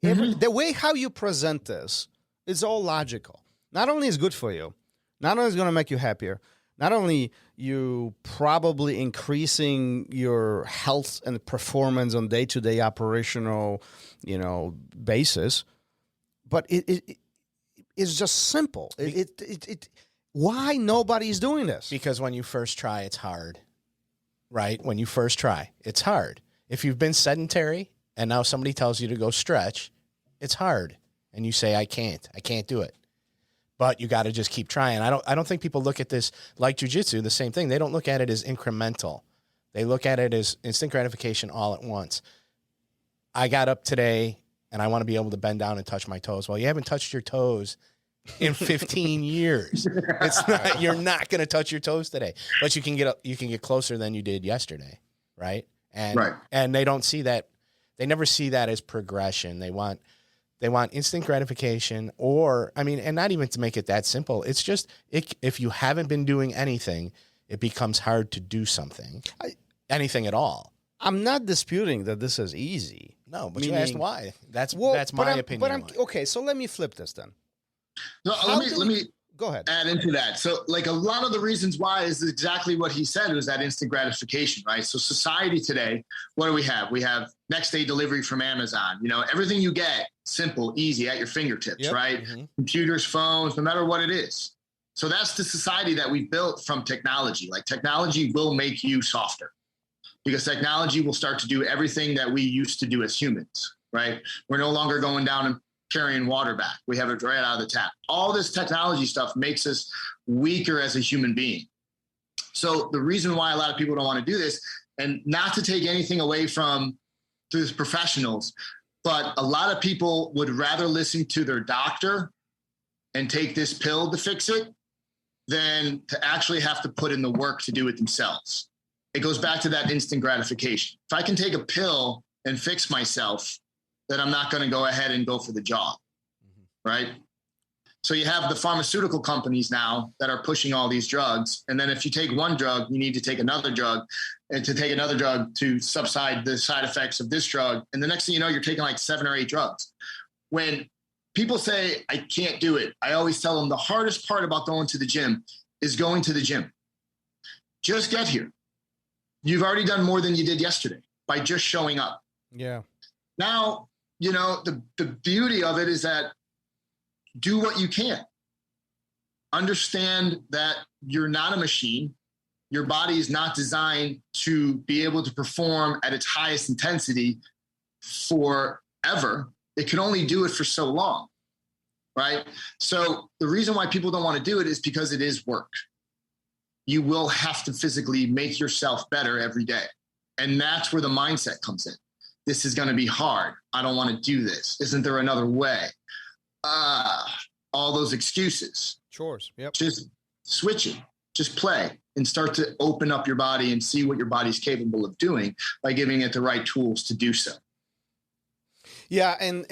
The way how you present this is all logical. Not only is good for you, not only is going to make you happier, not only you probably increasing your health and performance on day-to-day operational, basis, but it is just simple. Why nobody's doing this? Because when you first try, it's hard, right? When you first try, it's hard. If you've been sedentary and now somebody tells you to go stretch, it's hard. And you say, I can't do it. But you got to just keep trying. I don't think people look at this like jiu-jitsu, the same thing. They don't look at it as incremental. They look at it as instant gratification all at once. I got up today and I want to be able to bend down and touch my toes. Well, you haven't touched your toes in 15 years. You're not going to touch your toes today, but you can get closer than you did yesterday, right? And they don't see that. They never see that as progression. They want instant gratification, and not even to make it that simple. It's just, if you haven't been doing anything, it becomes hard to do something, anything at all. I'm not disputing that this is easy. No, but you asked why. That's my opinion. Okay, so let me flip this then. No, let me go ahead. Add into that. So like a lot of the reasons why is exactly what he said, was that instant gratification, right? So society today, what do we have? We have next day delivery from Amazon. Everything you get, simple, easy, at your fingertips, right? Mm-hmm. Computers, phones, no matter what it is. So that's the society that we built from technology. Like technology will make you softer, because technology will start to do everything that we used to do as humans, right? We're no longer going down and carrying water back. We have it right out of the tap. All this technology stuff makes us weaker as a human being. So the reason why a lot of people don't want to do this, and not to take anything away from these professionals, but a lot of people would rather listen to their doctor and take this pill to fix it than to actually have to put in the work to do it themselves. It goes back to that instant gratification. If I can take a pill and fix myself, then I'm not going to go ahead and go for the jog, right? So you have the pharmaceutical companies now that are pushing all these drugs. And then if you take one drug, you need to take another drug, and to take another drug to subside the side effects of this drug. And the next thing you know, you're taking like 7 or 8 drugs. When people say, I can't do it, I always tell them the hardest part about going to the gym is going to the gym. Just get here. You've already done more than you did yesterday by just showing up. Yeah. Now, you know, the beauty of it is that do what you can. Understand that you're not a machine. Your body is not designed to be able to perform at its highest intensity forever. It can only do it for so long, right? So the reason why people don't want to do it is because it is work. You will have to physically make yourself better every day. And that's where the mindset comes in. This is going to be hard. I don't want to do this. Isn't there another way? All those excuses. Chores. Yep. Just switch it. Just play and start to open up your body and see what your body's capable of doing by giving it the right tools to do so. Yeah, I'm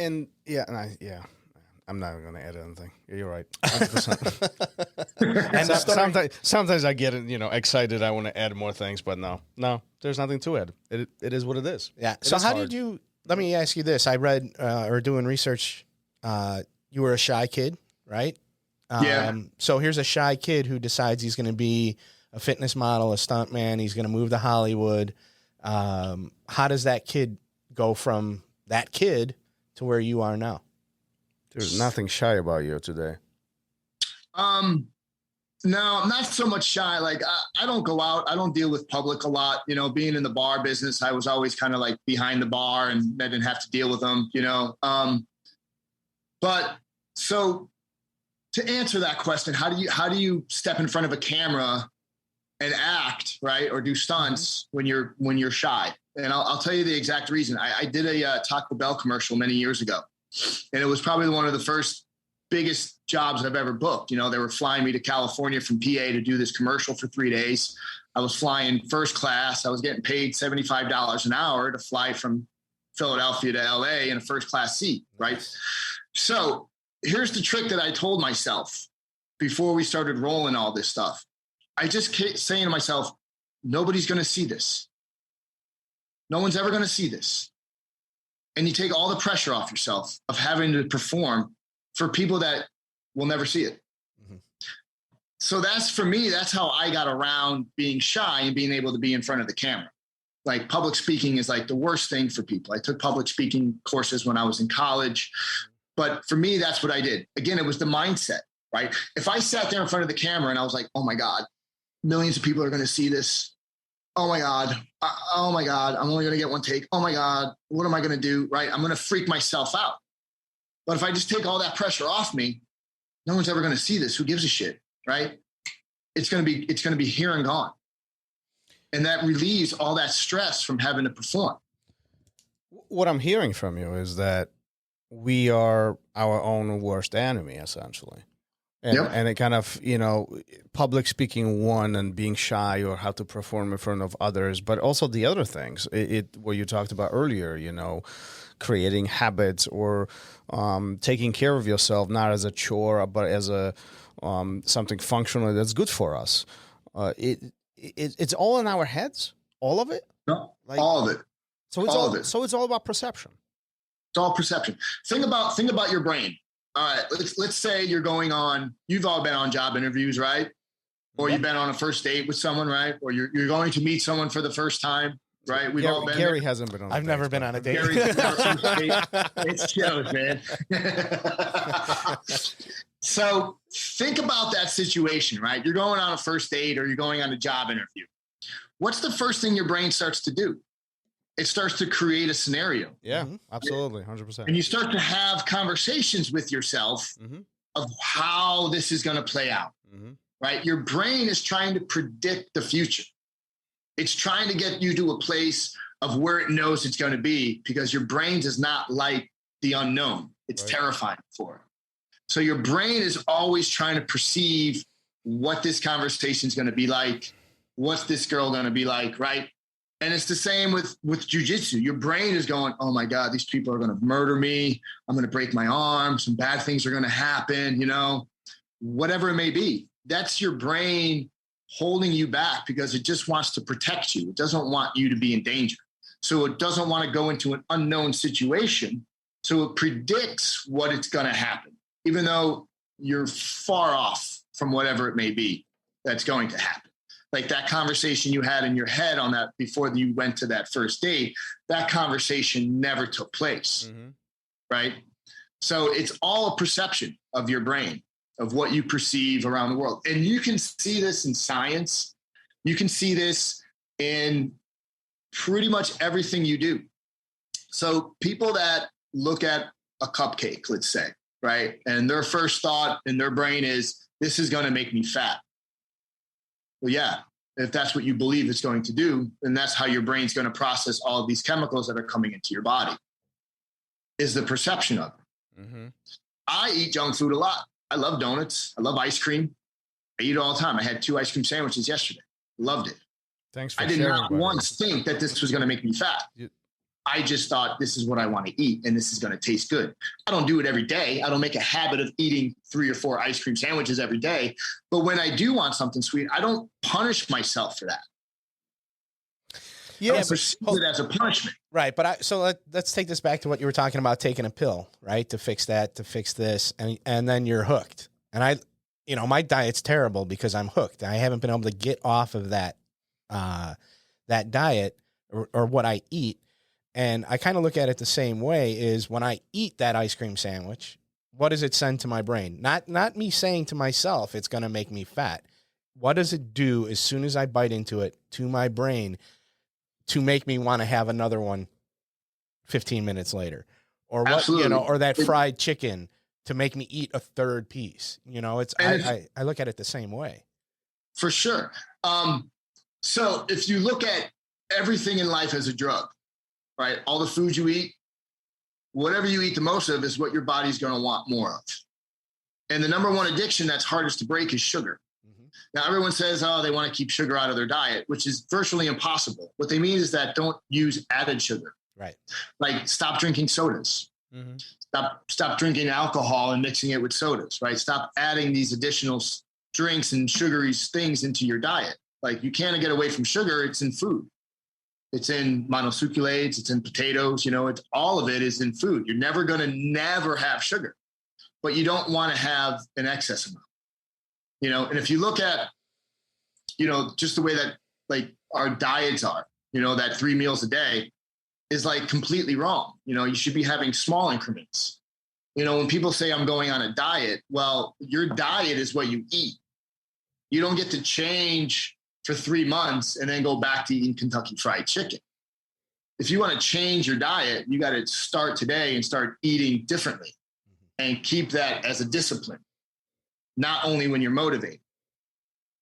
not going to add anything. You're right. 100%. And sometimes I get excited. I want to add more things, but no, there's nothing to add. It is what it is. Yeah. So how did you? Let me ask you this. I read or doing research. You were a shy kid, right? Yeah. So here's a shy kid who decides he's going to be a fitness model, a stuntman. He's going to move to Hollywood. How does that kid go from that kid to where you are now? There's nothing shy about you today. No, I'm not so much shy. Like I don't go out. I don't deal with public a lot. You know, being in the bar business, I was always kind of like behind the bar and I didn't have to deal with them, you know. But so to answer that question, how do you step in front of a camera and act, right, or do stunts when you're shy? And I'll tell you the exact reason. I did a Taco Bell commercial many years ago, and it was probably one of the first biggest jobs I've ever booked. You know, they were flying me to California from PA to do this commercial for 3 days. I was flying first class. I was getting paid $75 an hour to fly from Philadelphia to LA in a first class seat, right? So here's the trick that I told myself before we started rolling all this stuff. I just kept saying to myself, nobody's going to see this. No one's ever going to see this. And you take all the pressure off yourself of having to perform for people that will never see it. Mm-hmm. So that's, for me, that's how I got around being shy and being able to be in front of the camera. Like public speaking is like the worst thing for people. I took public speaking courses when I was in college. But for me, that's what I did. Again, it was the mindset, right? If I sat there in front of the camera and I was like, oh my God, millions of people are going to see this. Oh my God. Oh my God. I'm only going to get one take. Oh my God. What am I going to do? Right. I'm going to freak myself out. But if I just take all that pressure off me, no one's ever going to see this. Who gives a shit? Right. It's going to be here and gone. And that relieves all that stress from having to perform. What I'm hearing from you is that we are our own worst enemy, essentially. And, yep. And it kind of, public speaking one and being shy or how to perform in front of others, but also the other things, what you talked about earlier, creating habits or taking care of yourself, not as a chore, but as a something functional that's good for us. It's all in our heads, all of it? No, all of it. So it's all about perception. It's all perception. Think about your brain. All right, let's say you've all been on job interviews, right? Or you've been on a first date with someone, right? Or you're going to meet someone for the first time, right? We've all been Gary there. hasn't been on I've never been on a date. It's shows, man. So think about that situation, right? You're going on a first date or you're going on a job interview. What's the first thing your brain starts to do? It starts to create a scenario. Yeah, absolutely. 100%. And you start to have conversations with yourself of how this is going to play out, right? Your brain is trying to predict the future. It's trying to get you to a place of where it knows it's going to be because your brain does not like the unknown. It's terrifying for it. So your brain is always trying to perceive what this conversation is going to be like. What's this girl going to be like, right? And it's the same with jiu-jitsu. Your brain is going, oh my God, these people are going to murder me. I'm going to break my arm. Some bad things are going to happen, whatever it may be. That's your brain holding you back because it just wants to protect you. It doesn't want you to be in danger. So it doesn't want to go into an unknown situation. So it predicts what it's going to happen, even though you're far off from whatever it may be that's going to happen. Like that conversation you had in your head on that before you went to that first date, that conversation never took place, right? So it's all a perception of your brain, of what you perceive around the world. And you can see this in science. You can see this in pretty much everything you do. So people that look at a cupcake, let's say, right? And their first thought in their brain is, this is going to make me fat. Well, yeah, if that's what you believe it's going to do, then that's how your brain's going to process all of these chemicals that are coming into your body, is the perception of it. I eat junk food a lot. I love donuts. I love ice cream. I eat it all the time. I had 2 ice cream sandwiches yesterday. Loved it. Thanks for I did sharing, not buddy. once think that this was going to make me fat. I just thought this is what I want to eat and this is going to taste good. I don't do it every day. I don't make a habit of eating 3 or 4 ice cream sandwiches every day. But when I do want something sweet, I don't punish myself for that. I don't perceive it as a punishment. Right. But let's take this back to what you were talking about, taking a pill, right? To fix that, to fix this. And then you're hooked. And my diet's terrible because I'm hooked. I haven't been able to get off of that diet or what I eat. And I kind of look at it the same way, is when I eat that ice cream sandwich, what does it send to my brain? Not me saying to myself, it's going to make me fat. What does it do as soon as I bite into it to my brain to make me want to have another one 15 minutes later? Or what, Absolutely. Or that fried chicken to make me eat a third piece. I look at it the same way. For sure. So if you look at everything in life as a drug, right? All the foods you eat, whatever you eat the most of is what your body's going to want more of. And the number one addiction that's hardest to break is sugar. Now, everyone says, they want to keep sugar out of their diet, which is virtually impossible. What they mean is that don't use added sugar. Right. Like stop drinking sodas. Stop drinking alcohol and mixing it with sodas, right? Stop adding these additional drinks and sugary things into your diet. Like you can't get away from sugar. It's in food. It's in monosuculates. It's in potatoes. It's all of it is in food. You're never going to never have sugar, but you don't want to have an excess amount. And if you look at, just the way that like our diets are, that 3 meals a day is like completely wrong. You should be having small increments. When people say I'm going on a diet, well, your diet is what you eat. You don't get to change for 3 months and then go back to eating Kentucky Fried Chicken. If you want to change your diet, you got to start today and start eating differently and keep that as a discipline, not only when you're motivated.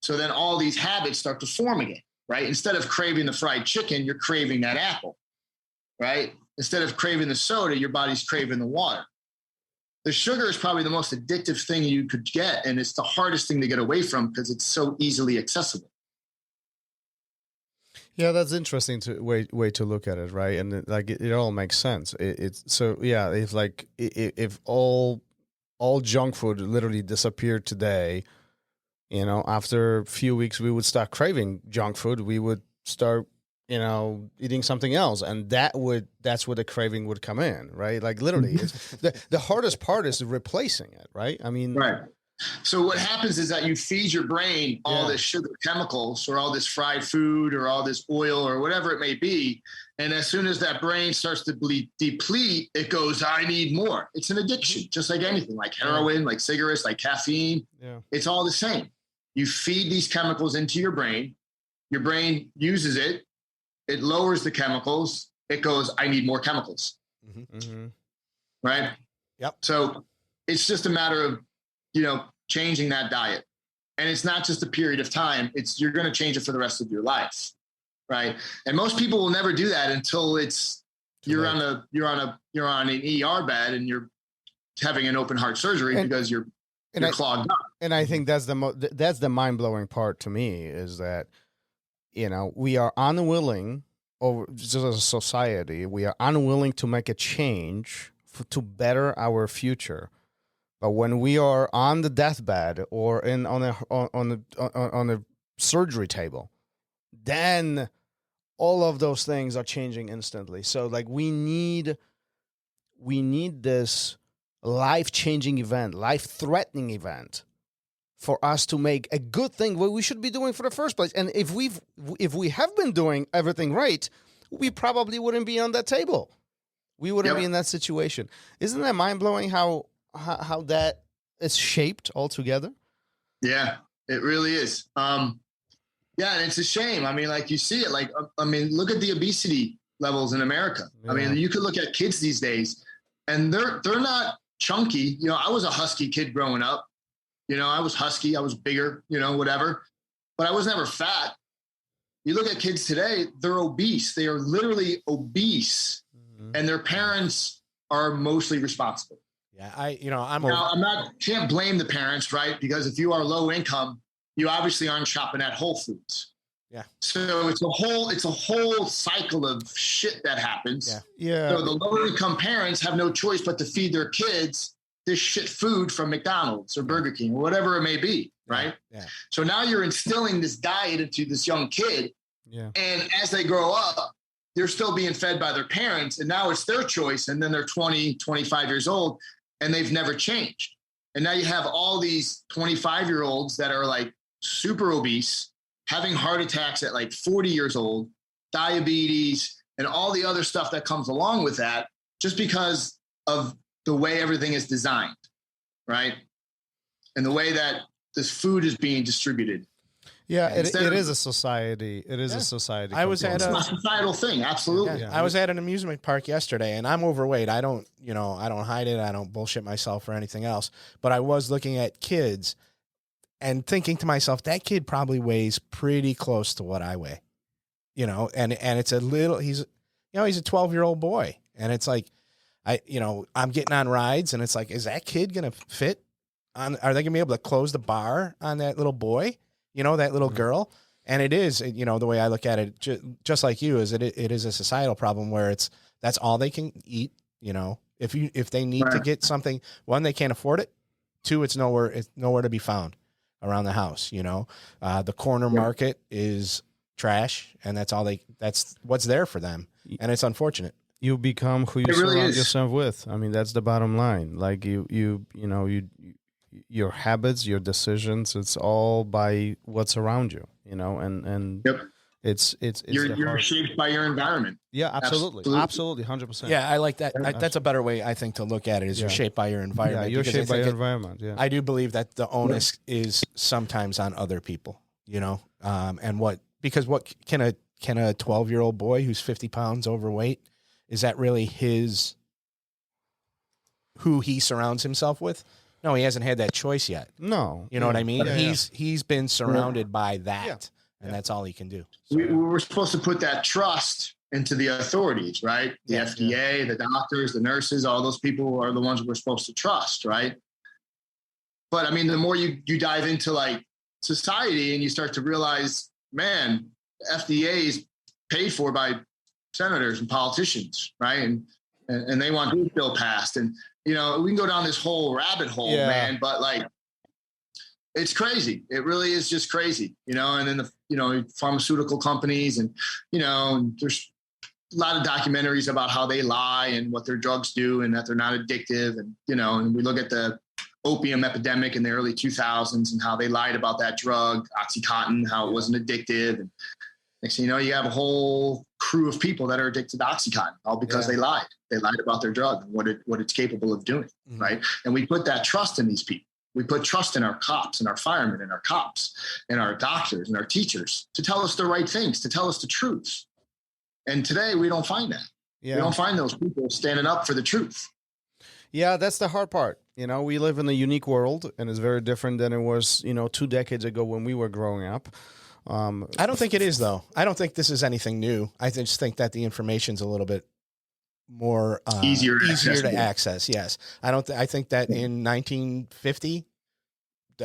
So then all these habits start to form again, right? Instead of craving the fried chicken, you're craving that apple, right? Instead of craving the soda, your body's craving the water. The sugar is probably the most addictive thing you could get, and it's the hardest thing to get away from because it's so easily accessible. Yeah, that's interesting way to look at it, right? And it all makes sense. It's so yeah. If if all junk food literally disappeared today, after a few weeks we would start craving junk food. We would start eating something else, and that's where the craving would come in, right? Like literally, it's, the hardest part is replacing it, right? I mean, right. So what happens is that you feed your brain all this sugar chemicals or all this fried food or all this oil or whatever it may be. And as soon as that brain starts to deplete, it goes, I need more. It's an addiction, just like anything, like heroin, like cigarettes, like caffeine. Yeah. It's all the same. You feed these chemicals into your brain uses it. It lowers the chemicals. It goes, I need more chemicals. Right? Yep. So it's just a matter of, changing that diet. And it's not just a period of time. You're going to change it for the rest of your life. Right. And most people will never do that until you're on an ER bed and you're having an open heart surgery because you're clogged up. And I think that's the mind blowing part to me is that, we are unwilling over just as a society, we are unwilling to make a change to better our future. But when we are on the deathbed or on a surgery table, then all of those things are changing instantly. So like we need this life-changing event, life-threatening event for us to make a good thing what we should be doing for the first place. And if we have been doing everything right, we probably wouldn't be on that table. We wouldn't be in that situation. Isn't that mind-blowing how that is shaped altogether? Yeah, it really is. And it's a shame. I mean, like you see it, like, I mean, look at the obesity levels in America. Yeah. I mean, you could look at kids these days and they're not chunky. You know, I was a husky kid growing up. You know, I was husky, I was bigger, you know, whatever, but I was never fat. You look at kids today, they're obese. They are literally obese, and their parents are mostly responsible. Yeah, can't blame the parents, right? Because if you are low income, you obviously aren't shopping at Whole Foods. Yeah. So it's a whole cycle of shit that happens. Yeah. Yeah. So the low income parents have no choice but to feed their kids this shit food from McDonald's or Burger King or whatever it may be. Right. Yeah. So now you're instilling this diet into this young kid. Yeah. And as they grow up, they're still being fed by their parents, and now it's their choice. And then they're 20, 25 years old and they've never changed. And now you have all these 25-year-olds that are like super obese, having heart attacks at like 40 years old, diabetes, and all the other stuff that comes along with that, just because of the way everything is designed, right? And the way that this food is being distributed. Yeah, it is a society. It is a society. It's a societal thing. Absolutely. Yeah. I was at an amusement park yesterday, and I'm overweight. I don't hide it. I don't bullshit myself or anything else. But I was looking at kids and thinking to myself, that kid probably weighs pretty close to what I weigh, you know, and it's a little, he's a 12-year-old boy. And it's like, I'm getting on rides and it's like, is that kid going to fit on, are they going to be able to close the bar on that little boy, that little girl? And it is, the way I look at it, just like you, is it is a societal problem where that's all they can eat. If they need to get something, one, they can't afford it. Two, it's nowhere to be found around the house. The corner market is trash, and that's what's there for them. And it's unfortunate. You become who you surround yourself with. I mean, that's the bottom line. Like your habits, your decisions, it's all by what's around you, and yep. It's you're shaped by your environment. Yeah, absolutely, 100%. Yeah, I like that. That's a better way, I think, to look at it. Is you're shaped by your environment. Yeah, you're shaped by your environment. Yeah, I do believe that the onus is sometimes on other people. And what can a 12-year-old boy who's 50 pounds overweight, is that really who he surrounds himself with? No, he hasn't had that choice yet. No, you know what I mean. Yeah, he's been surrounded by that. And that's all he can do. So, we were supposed to put that trust into the authorities, right? The FDA, the doctors, the nurses, all those people are the ones we're supposed to trust, right? But I mean, the more you dive into like society and you start to realize, man, FDA is paid for by senators and politicians, right? And they want this bill passed. And, we can go down this whole rabbit hole, man, but like, it's crazy. It really is just crazy, and then the pharmaceutical companies and, there's a lot of documentaries about how they lie and what their drugs do and that they're not addictive. And, and we look at the opium epidemic in the early 2000s and how they lied about that drug, Oxycontin, how it wasn't addictive. And next thing you know, you have a whole crew of people that are addicted to Oxycontin, all because they lied. They lied about their drug and what it's capable of doing, right? And we put that trust in these people. We put trust in our cops and our firemen and our cops and our doctors and our teachers to tell us the right things, to tell us the truth. And today we don't find that. Yeah. We don't find those people standing up for the truth. Yeah, that's the hard part. We live in a unique world, and it's very different than it was, 2 decades ago when we were growing up. I don't think it is, though. I don't think this is anything new. I just think that the information's a little bit more easier to access. Yes. I think that in 1950,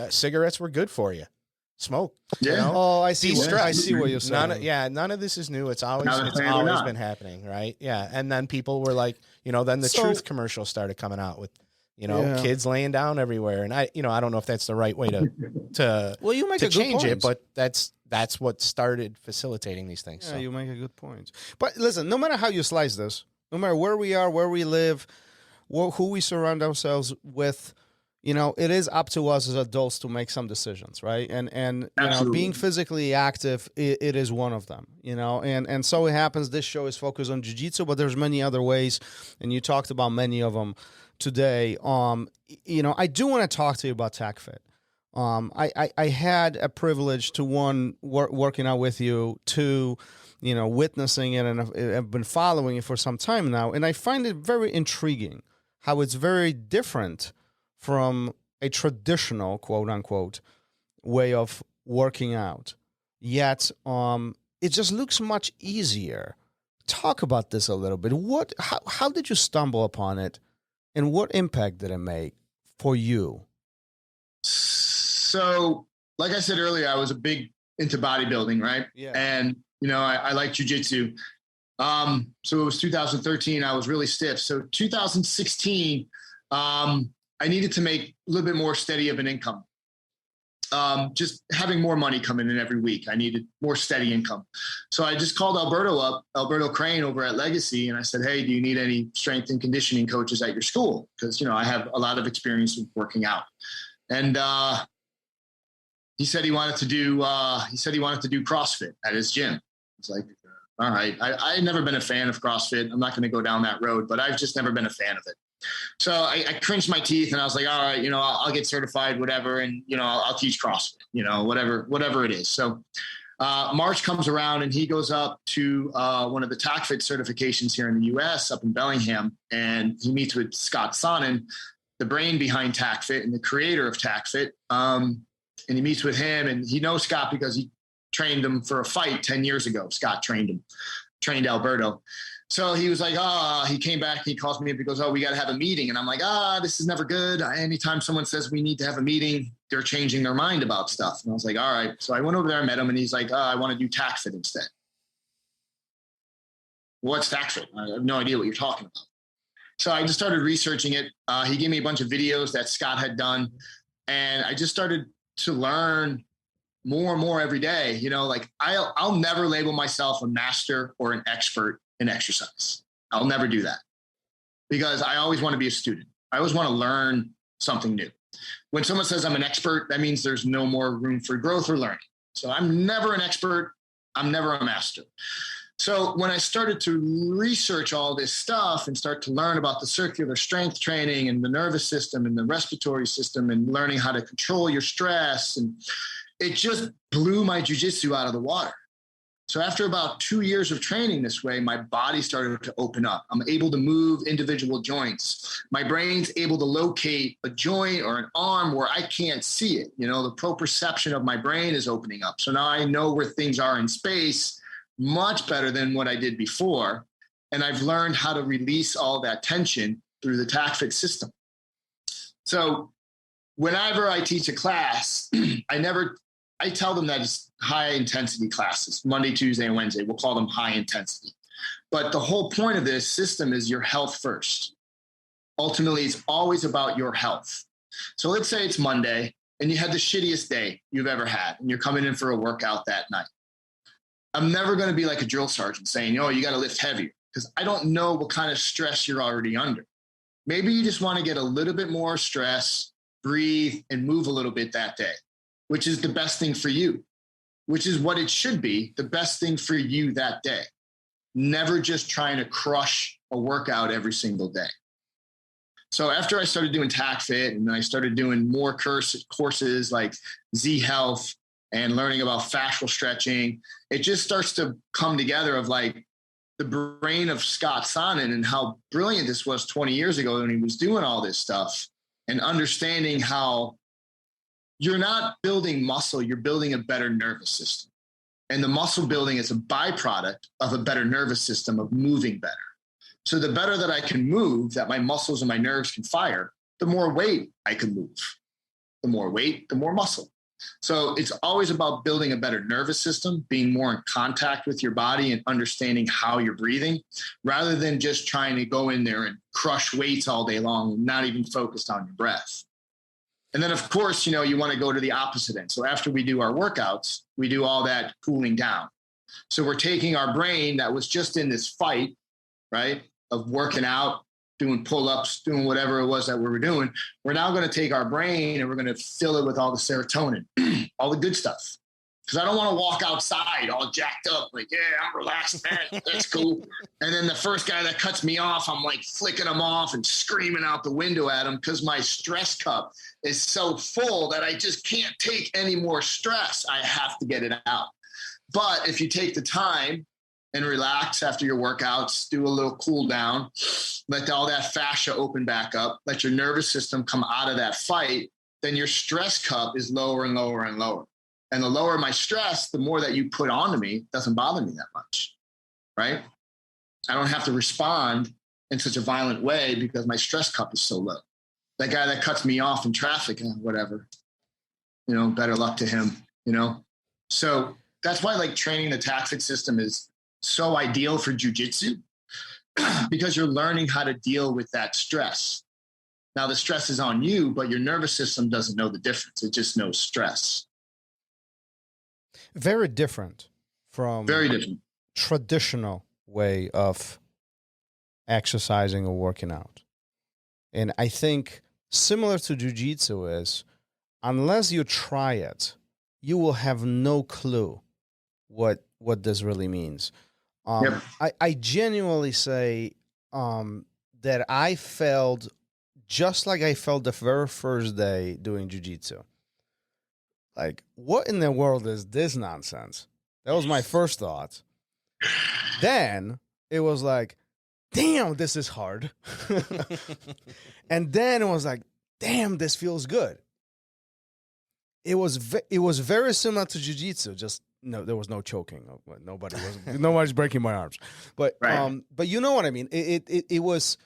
cigarettes were good for you. smoke. Yeah. You know? Oh, I see. De-stress. I see what you're saying. None of this is new. It's always Now they're saying they're not. been happening, right? Yeah, and then people were like, then the truth commercial started coming out with, kids laying down everywhere, and I don't know if that's the right way to well, you make a change good it, point. but that's what started facilitating these things. Yeah, so. you make a good point. But listen, no matter how you slice this, no matter where we are, where we live, who we surround ourselves with, it is up to us as adults to make some decisions, right? And being physically active, it is one of them, and so it happens. This show is focused on jiu-jitsu, but there's many other ways, and you talked about many of them today. I do want to talk to you about Taccfit. I had a privilege to working out with you, to witnessing it, and I've been following it for some time now, and I find it very intriguing how it's very different from a traditional, quote unquote, way of working out. Yet, it just looks much easier. Talk about this a little bit. How did you stumble upon it, and what impact did it make for you? So, like I said earlier, I was a big into bodybuilding, right? Yeah. And, I like jiu-jitsu. So it was 2013. I was really stiff. So 2016, I needed to make a little bit more steady of an income. Just having more money coming in every week. I needed more steady income. So I just called Alberto Crane over at Legacy. And I said, hey, do you need any strength and conditioning coaches at your school? Because, I have a lot of experience with working out. And, he said he wanted to do CrossFit at his gym. It's like, all right. I had never been a fan of CrossFit. I'm not going to go down that road, but I've just never been a fan of it. So I cringed my teeth and I was like, all right, I'll get certified, whatever. And, I'll teach CrossFit, whatever it is. So March comes around and he goes up to one of the Taccfit certifications here in the US up in Bellingham. And he meets with Scott Sonnen, the brain behind Taccfit and the creator of Taccfit. And he meets with him, and he knows Scott because he trained him for a fight 10 years ago. Scott trained Alberto. So he was like, he came back and he calls me up. He goes, we got to have a meeting. And I'm like, this is never good. Anytime someone says we need to have a meeting, they're changing their mind about stuff. And I was like, all right. So I went over there and met him, and he's like, I want to do Taccfit instead. What's Taccfit? I have no idea what you're talking about. So I just started researching it. He gave me a bunch of videos that Scott had done, and I just started to learn more and more every day. I'll never label myself a master or an expert in exercise. I'll never do that because I always want to be a student. I always want to learn something new. When someone says I'm an expert, that means there's no more room for growth or learning. So I'm never an expert. I'm never a master. So when I started to research all this stuff and start to learn about the circular strength training and the nervous system and the respiratory system and learning how to control your stress, and it just blew my jiu-jitsu out of the water. So after about 2 years of training this way, my body started to open up. I'm able to move individual joints. My brain's able to locate a joint or an arm where I can't see it. The proprioception of my brain is opening up. So now I know where things are in space much better than what I did before. And I've learned how to release all that tension through the Taccfit system. So whenever I teach a class, I tell them that it's high intensity classes, Monday, Tuesday, and Wednesday. We'll call them high intensity. But the whole point of this system is your health first. Ultimately, it's always about your health. So let's say it's Monday and you had the shittiest day you've ever had, and you're coming in for a workout that night. I'm never going to be like a drill sergeant saying, you got to lift heavier, because I don't know what kind of stress you're already under. Maybe you just want to get a little bit more stress, breathe, and move a little bit that day, which is the best thing for you, which is what it should be, the best thing for you that day. Never just trying to crush a workout every single day. So after I started doing Taccfit, and then I started doing more courses like Z Health and learning about fascial stretching, it just starts to come together of like the brain of Scott Sonnen and how brilliant this was 20 years ago when he was doing all this stuff, and understanding how you're not building muscle, you're building a better nervous system. And the muscle building is a byproduct of a better nervous system, of moving better. So the better that I can move, that my muscles and my nerves can fire, the more weight I can move. The more weight, the more muscle. So it's always about building a better nervous system, being more in contact with your body and understanding how you're breathing, rather than just trying to go in there and crush weights all day long, not even focused on your breath. And then, of course, you want to go to the opposite end. So after we do our workouts, we do all that cooling down. So we're taking our brain that was just in this fight, right, of working out, doing pull-ups, doing whatever it was that we were doing. We're now going to take our brain and we're going to fill it with all the serotonin, all the good stuff. Because I don't want to walk outside all jacked up, like, yeah, I'm relaxed, man, that's cool. And then the first guy that cuts me off, I'm like flicking him off and screaming out the window at him because my stress cup is so full that I just can't take any more stress. I have to get it out. But if you take the time and relax after your workouts, do a little cool down, let all that fascia open back up, let your nervous system come out of that fight, then your stress cup is lower and lower and lower. And the lower my stress, the more that you put onto me, it doesn't bother me that much, right? I don't have to respond in such a violent way because my stress cup is so low. That guy that cuts me off in traffic, whatever, better luck to him, So that's why like training the Taccfit system is so ideal for jiu-jitsu because you're learning how to deal with that stress. Now the stress is on you, but your nervous system doesn't know the difference. It just knows stress. Very different from traditional way of exercising or working out. And I think similar to jiu-jitsu is, unless you try it, you will have no clue what this really means. Yep. I genuinely say that I felt just like I felt the very first day doing jiu-jitsu. Like, what in the world is this nonsense? That was my first thought. Then it was like, damn, this is hard. And then it was like, damn, this feels good. It was very similar to jiu-jitsu. Just no, there was no choking. Nobody's breaking my arms. But right. But you know what I mean. It was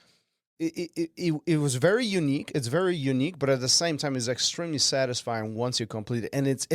very unique. It's very unique, but at the same time, it's extremely satisfying once you complete it. And it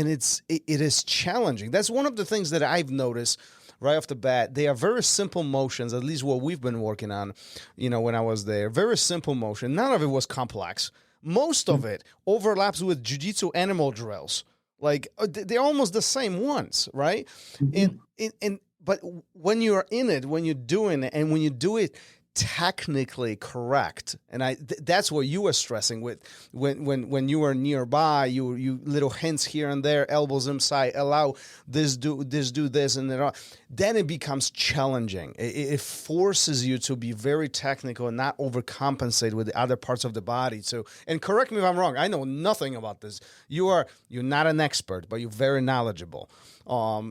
is challenging. That's one of the things that I've noticed right off the bat. They are very simple motions, at least what we've been working on, when I was there. Very simple motion. None of it was complex. Most of it overlaps with jiu-jitsu animal drills. Like, they're almost the same ones, right? Mm-hmm. But when you're in it, when you're doing it, and when you do it technically correct, and that's what you were stressing with when you were nearby, you little hints here and there, elbows inside, allow this do this, and then it becomes challenging. It forces you to be very technical and not overcompensate with the other parts of the body. So, and correct me if I'm wrong, I know nothing about this. You're not an expert, but you're very knowledgeable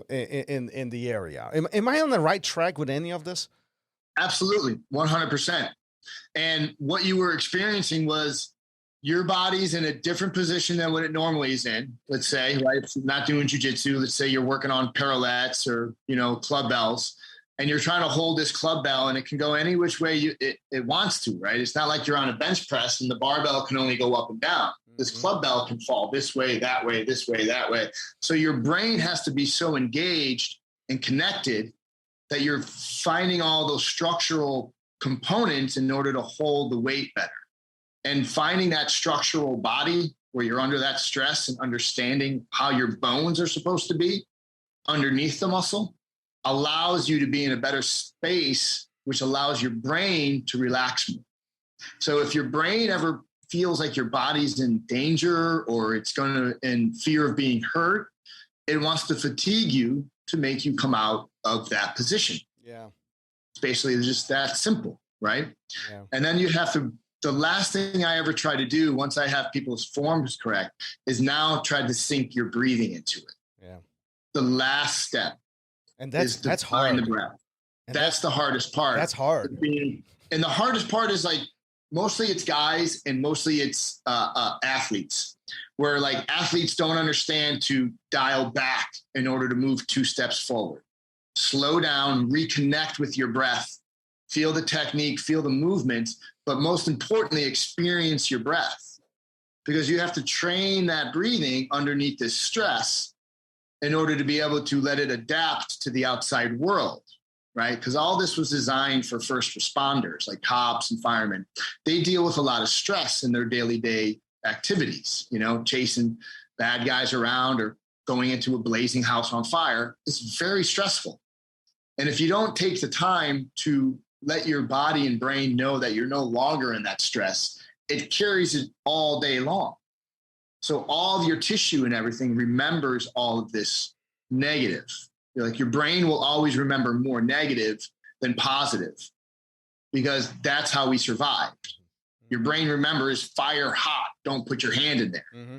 in the area. Am I on the right track with any of this? Absolutely, 100%. And what you were experiencing was your body's in a different position than what it normally is in. Let's say, right, if you're not doing jiu-jitsu, let's say you're working on parallettes or, club bells, and you're trying to hold this club bell, and it can go any which way it wants to, right? It's not like you're on a bench press and the barbell can only go up and down. This club bell can fall this way, that way, this way, that way. So your brain has to be so engaged and connected that you're finding all those structural components in order to hold the weight better. And finding that structural body where you're under that stress and understanding how your bones are supposed to be underneath the muscle allows you to be in a better space, which allows your brain to relax more. So if your brain ever feels like your body's in danger or it's in fear of being hurt, it wants to fatigue you to make you come out of that position. Yeah. It's basically just that simple, right? Yeah. And then the last thing I ever try to do once I have people's forms correct is now try to sync your breathing into it. Yeah. The last step. And that's hard. The breath. That's the hardest part. That's hard. And the hardest part is like, mostly it's guys and mostly it's athletes, where like athletes don't understand to dial back in order to move 2 steps forward. Slow down, reconnect with your breath, feel the technique, feel the movement, but most importantly, experience your breath. because you have to train that breathing underneath this stress in order to be able to let it adapt to the outside world, right? Because all this was designed for first responders like cops and firemen. They deal with a lot of stress in their daily day activities, you know, chasing bad guys around or going into a blazing house on fire. It's very stressful. And if you don't take the time to let your body and brain know that you're no longer in that stress, it carries it all day long. So all of your tissue and everything remembers all of this negative. Like your brain will always remember more negative than positive because that's how we survived. Your brain remembers fire hot, don't put your hand in there. Mm-hmm.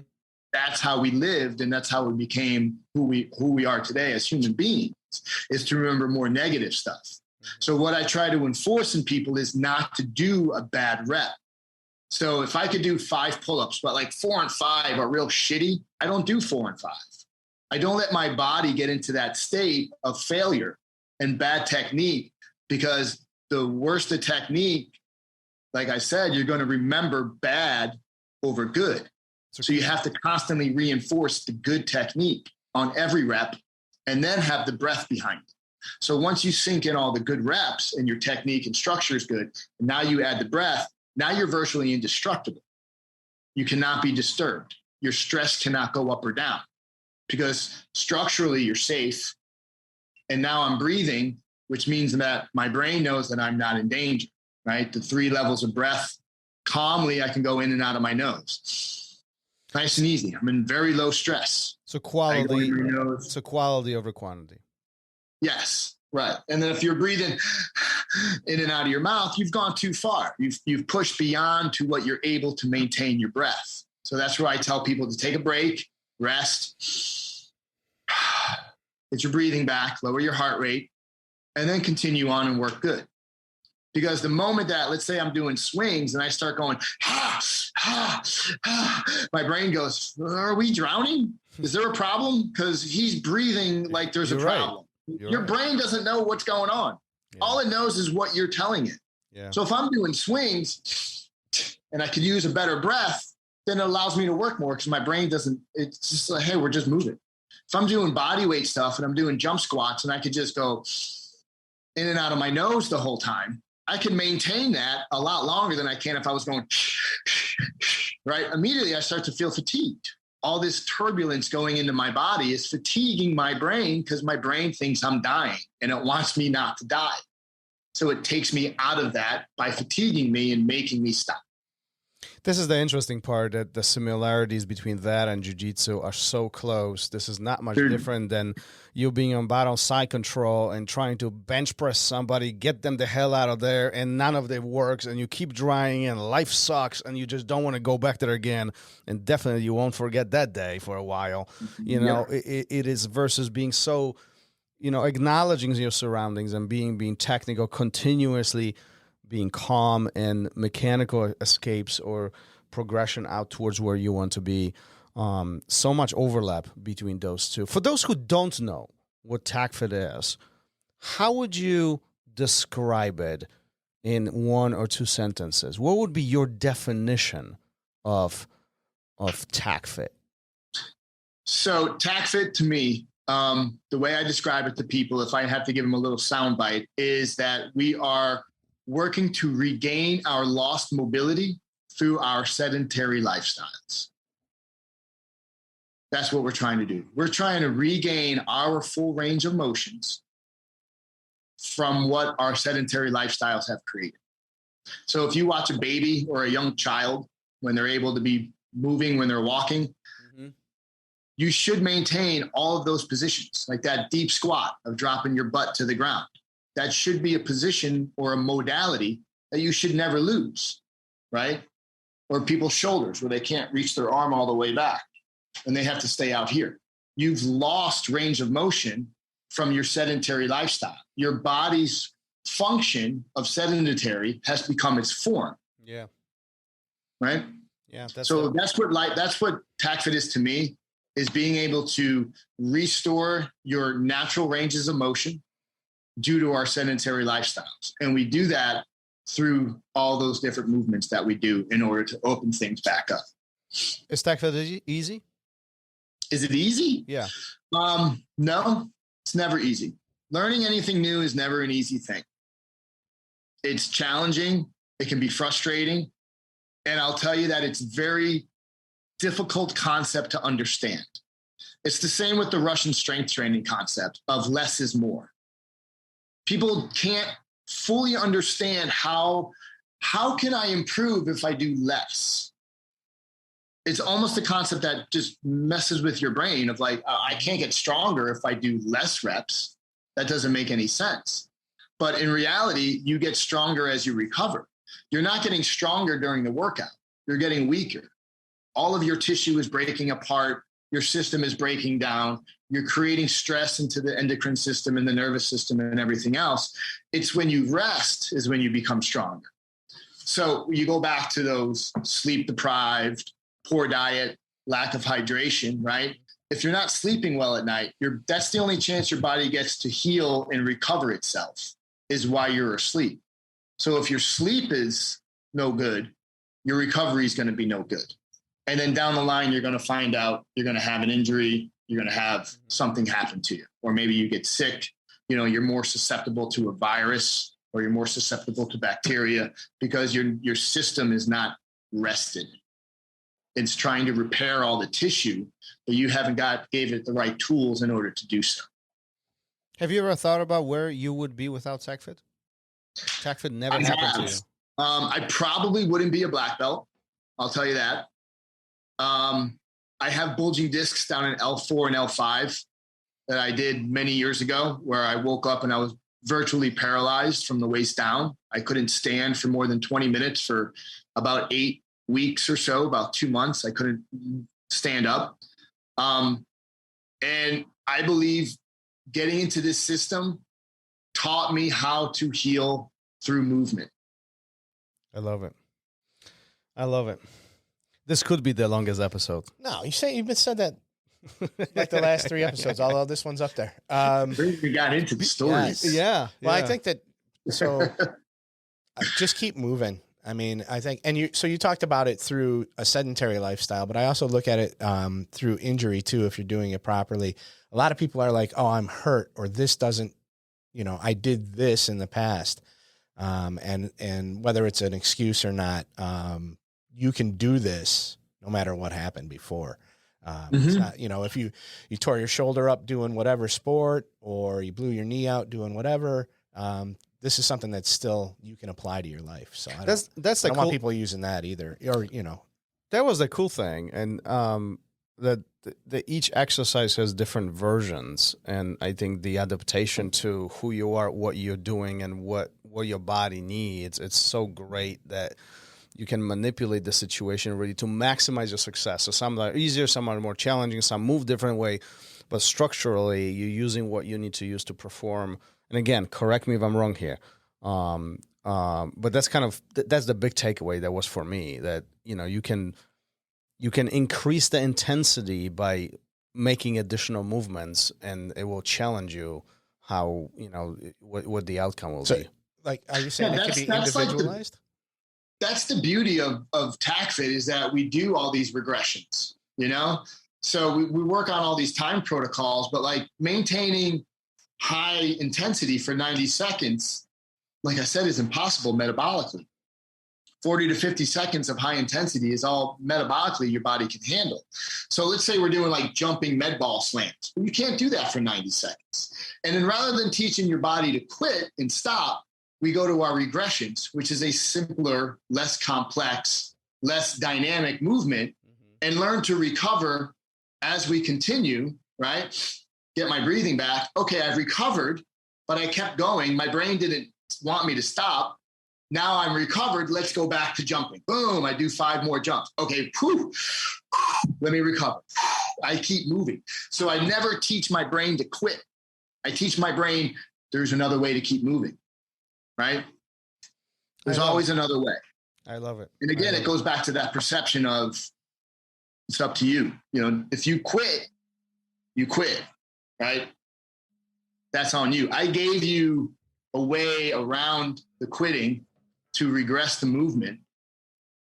That's how we lived, and that's how we became who we are today as human beings, is to remember more negative stuff. Mm-hmm. So what I try to enforce in people is not to do a bad rep. So if I could do 5 pull-ups, but like 4 and 5 are real shitty, I don't do 4 and 5. I don't let my body get into that state of failure and bad technique, because the worse the technique, like I said, you're going to remember bad over good. So you have to constantly reinforce the good technique on every rep and then have the breath behind it. So once you sink in all the good reps and your technique and structure is good, and now you add the breath, now you're virtually indestructible. You cannot be disturbed. Your stress cannot go up or down because structurally you're safe. And now I'm breathing, which means that my brain knows that I'm not in danger, right? The 3 levels of breath, calmly, I can go in and out of my nose. Nice and easy. I'm in very low stress. So quality over quantity. Yes, right. And then if you're breathing in and out of your mouth, you've gone too far. You've pushed beyond to what you're able to maintain your breath. So that's where I tell people to take a break, rest, get your breathing back, lower your heart rate, and then continue on and work good. Because the moment that, let's say I'm doing swings and I start going, my brain goes, are we drowning? Is there a problem? Because he's breathing like there's a problem. Right. Your brain doesn't know what's going on. Yeah. All it knows is what you're telling it. Yeah. So if I'm doing swings and I could use a better breath, then it allows me to work more because my brain doesn't, it's just like, hey, we're just moving. If I'm doing body weight stuff and I'm doing jump squats and I could just go in and out of my nose the whole time, I can maintain that a lot longer than I can if I was going, right? Immediately I start to feel fatigued. All this turbulence going into my body is fatiguing my brain because my brain thinks I'm dying and it wants me not to die. So it takes me out of that by fatiguing me and making me stop. This is the interesting part, that the similarities between that and jiu-jitsu are so close. This is not much different than you being on battle side control and trying to bench press somebody, get them the hell out of there, and none of it works, and you keep trying, and life sucks, and you just don't want to go back there again, and definitely you won't forget that day for a while. You know, it is versus being so, you know, acknowledging your surroundings and being technical, continuously being calm and mechanical escapes or progression out towards where you want to be. So much overlap between those two. For those who don't know what Taccfit is, how would you describe it in 1 or 2 sentences? What would be your definition of Taccfit? So Taccfit, to me, the way I describe it to people, if I have to give them a little soundbite, is that we are working to regain our lost mobility through our sedentary lifestyles. That's what we're trying to do. We're trying to regain our full range of motions from what our sedentary lifestyles have created. So if you watch a baby or a young child, when they're able to be moving, when they're walking, you should maintain all of those positions, like that deep squat of dropping your butt to the ground. That should be a position or a modality that you should never lose, right? Or people's shoulders where they can't reach their arm all the way back and they have to stay out here. You've lost range of motion from your sedentary lifestyle. Your body's function of sedentary has become its form. Yeah. Right? Yeah. That's what Taccfit is to me, is being able to restore your natural ranges of motion due to our sedentary lifestyles. And we do that through all those different movements that we do in order to open things back up. Is Taccfit easy? Is it easy? Yeah. No, it's never easy. Learning anything new is never an easy thing. It's challenging. It can be frustrating. And I'll tell you that it's very difficult concept to understand. It's the same with the Russian strength training concept of less is more. People can't fully understand how can I improve if I do less? It's almost a concept that just messes with your brain of like, I can't get stronger if I do less reps. That doesn't make any sense. But in reality, you get stronger as you recover. You're not getting stronger during the workout. You're getting weaker. All of your tissue is breaking apart. Your system is breaking down. You're creating stress into the endocrine system and the nervous system and everything else. It's when you rest is when you become stronger. So you go back to those sleep deprived, poor diet, lack of hydration, right? If you're not sleeping well at night, that's the only chance your body gets to heal and recover itself is while you're asleep. So if your sleep is no good, your recovery is going to be no good. And then down the line, you're going to find out you're going to have an injury. You're going to have something happen to you, or maybe you get sick. You're more susceptible to a virus, or you're more susceptible to bacteria because your system is not rested. It's trying to repair all the tissue, but you haven't gave it the right tools in order to do so. Have you ever thought about where you would be without Taccfit? Taccfit never happened to you. I probably wouldn't be a black belt. I'll tell you that. I have bulging discs down in L4 and L5 that I did many years ago, where I woke up and I was virtually paralyzed from the waist down. I couldn't stand for more than 20 minutes for about 8 weeks or so, about 2 months. I couldn't stand up. And I believe getting into this system taught me how to heal through movement. I love it. I love it. This could be the longest episode. No, you've been said that like the last 3 episodes, although this one's up there. We got into the stories. Yeah. Well, I think that, so just keep moving. I mean, I think, and you talked about it through a sedentary lifestyle, but I also look at it through injury too, if you're doing it properly. A lot of people are like, oh, I'm hurt, or this doesn't, I did this in the past. And whether it's an excuse or not, you can do this no matter what happened before. It's not, if you tore your shoulder up doing whatever sport, or you blew your knee out doing whatever, this is something that still you can apply to your life. So I don't want people using that either, or, that was the cool thing. And, that each exercise has different versions. And I think the adaptation to who you are, what you're doing, and what your body needs, it's so great that you can manipulate the situation really to maximize your success. So some are easier, some are more challenging, some move different way, but structurally you're using what you need to use to perform. And again, correct me if I'm wrong here. But that's that's the big takeaway that was for me, that, you can increase the intensity by making additional movements, and it will challenge you how, what the outcome will be. Like, are you saying it could be individualized? That's the beauty of Taccfit, is that we do all these regressions, So we work on all these time protocols, but like maintaining high intensity for 90 seconds, like I said, is impossible metabolically. 40 to 50 seconds of high intensity is all metabolically your body can handle. So let's say we're doing like jumping med ball slams. You can't do that for 90 seconds. And then rather than teaching your body to quit and stop, we go to our regressions, which is a simpler, less complex, less dynamic movement, and learn to recover as we continue, right? Get my breathing back. Okay, I've recovered, but I kept going. My brain didn't want me to stop. Now I'm recovered. Let's go back to jumping. Boom, I do 5 more jumps. Okay, let me recover. I keep moving. So I never teach my brain to quit. I teach my brain there's another way to keep moving, right? There's always another way. I love it. And again, it goes back to that perception of it's up to you. If you quit, right? That's on you. I gave you a way around the quitting to regress the movement.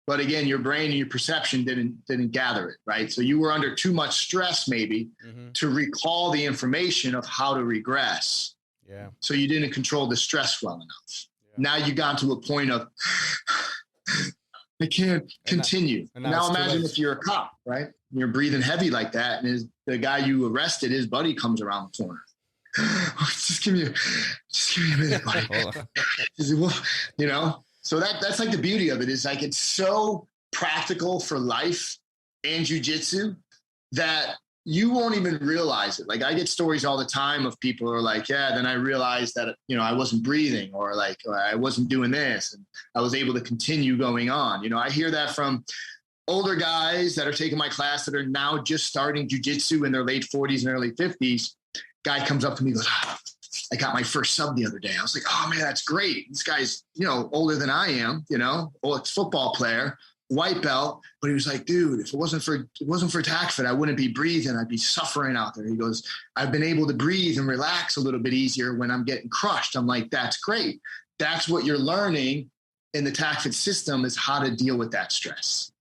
but again, your brain and your perception didn't gather it, right? So you were under too much stress maybe to recall the information of how to regress. Yeah. So you didn't control the stress well enough. Yeah. Now you got to a point of, I can't continue. And now imagine if you're a cop, right? And you're breathing heavy like that, and the guy you arrested, his buddy comes around the corner. just give me a minute, buddy. You know? So that's like the beauty of it, is like it's so practical for life and jiu-jitsu that you won't even realize it. Like I get stories all the time of people who are like, yeah, then I realized that, you know, I wasn't breathing, or like I wasn't doing this, and I was able to continue going on. You know, I hear that from older guys that are taking my class that are now just starting jiu-jitsu in their late 40s and early 50s. Guy comes up to me and goes, I got my first sub the other day. I was like, oh man, that's great. This guy's, you know, older than I am, you know, football player, white belt. But he was like, dude, if it wasn't for Taccfit, I wouldn't be breathing. I'd be suffering out there. He goes, I've been able to breathe and relax a little bit easier when I'm getting crushed. I'm like, that's great. That's what you're learning in the Taccfit system, is how to deal with that stress.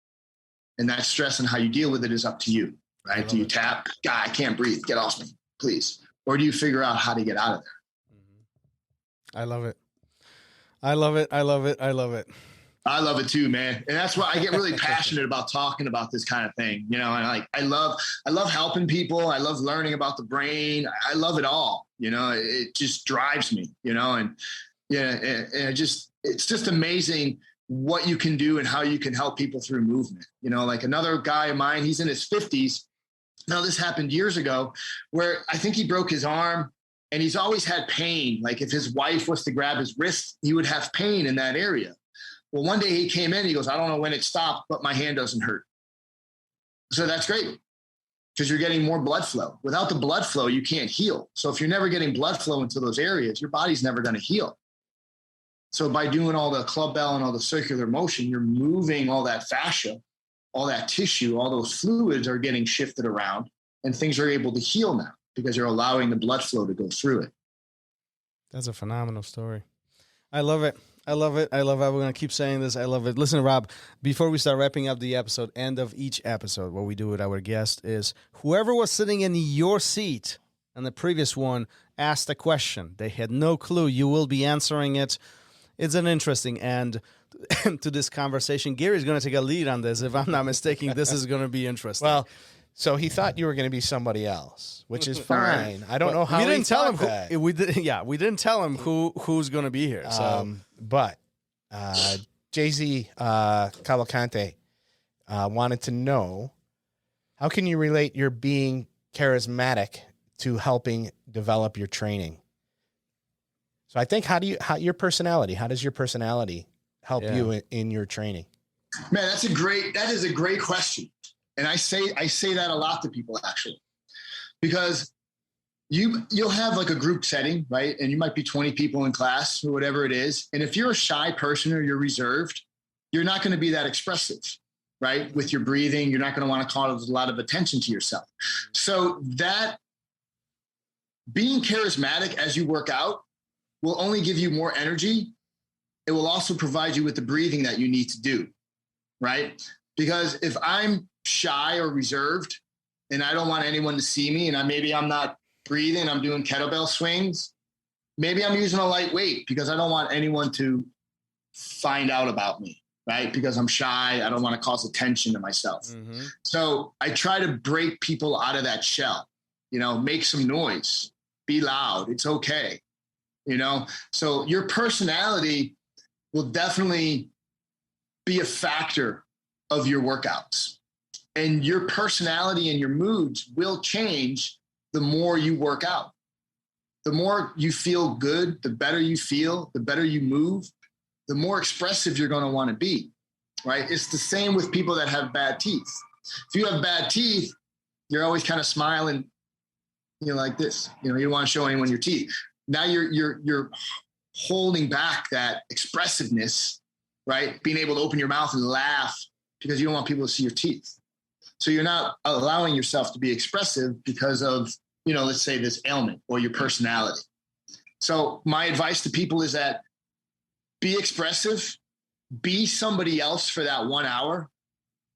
And that stress and how you deal with it is up to you, right? Do you tap, God, I can't breathe, get off me, please. Or do you figure out how to get out of there? I love it. I love it. I love it. I love it. I love it too, man. And that's why I get really passionate about talking about this kind of thing. You know, and I love helping people. I love learning about the brain. I love it all. You know, it just drives me, you know, and yeah, and it's just amazing what you can do and how you can help people through movement. You know, like another guy of mine, he's in his 50s. Now, this happened years ago, where I think he broke his arm, and he's always had pain. Like if his wife was to grab his wrist, he would have pain in that area. Well, one day he came in, he goes, I don't know when it stopped, but my hand doesn't hurt. So that's great, because you're getting more blood flow. Without the blood flow, you can't heal. So if you're never getting blood flow into those areas, your body's never going to heal. So by doing all the club bell and all the circular motion, you're moving all that fascia, all that tissue, all those fluids are getting shifted around, and things are able to heal now because you're allowing the blood flow to go through it. That's a phenomenal story. I love it. I love it. I love it. We're going to keep saying this. I love it. Listen, Rob, before we start wrapping up the episode, end of each episode, what we do with our guest is whoever was sitting in your seat on the previous one asked a question. They had no clue. You will be answering it. It's an interesting end to this conversation. Gary's going to take a lead on this. If I'm not mistaken, this is going to be interesting. Well, so he thought you were going to be somebody else, which is fine. I don't know how we didn't tell him that. we didn't tell him who's going to be here. So, but Gesais Cavalcante wanted to know, how can you relate your being charismatic to helping develop your training? So I think how does your personality help you in your training? Man, that is a great question. And I say that a lot to people, actually, because you'll have like a group setting, right? And you might be 20 people in class or whatever it is. And if you're a shy person or you're reserved, you're not going to be that expressive, right? With your breathing, you're not going to want to cause a lot of attention to yourself. So that being charismatic as you work out will only give you more energy. It will also provide you with the breathing that you need to do, right? Because if I'm shy or reserved and I don't want anyone to see me, and maybe I'm not breathing, I'm doing kettlebell swings, maybe I'm using a light weight because I don't want anyone to find out about me, right? Because I'm shy, I don't want to cause attention to myself. Mm-hmm. So I try to break people out of that shell, you know, make some noise, be loud, it's okay, you know? So your personality will definitely be a factor of your workouts, and your personality and your moods will change the more you work out. The more you feel good, the better you feel, the better you move, the more expressive you're going to want to be, right? It's the same with people that have bad teeth. If you have bad teeth, you're always kind of smiling, you know, like this, you know, you don't want to show anyone your teeth. Now you're holding back that expressiveness, right? Being able to open your mouth and laugh because you don't want people to see your teeth. So you're not allowing yourself to be expressive because of, you know, let's say this ailment or your personality. So my advice to people is that be expressive, be somebody else for that 1 hour.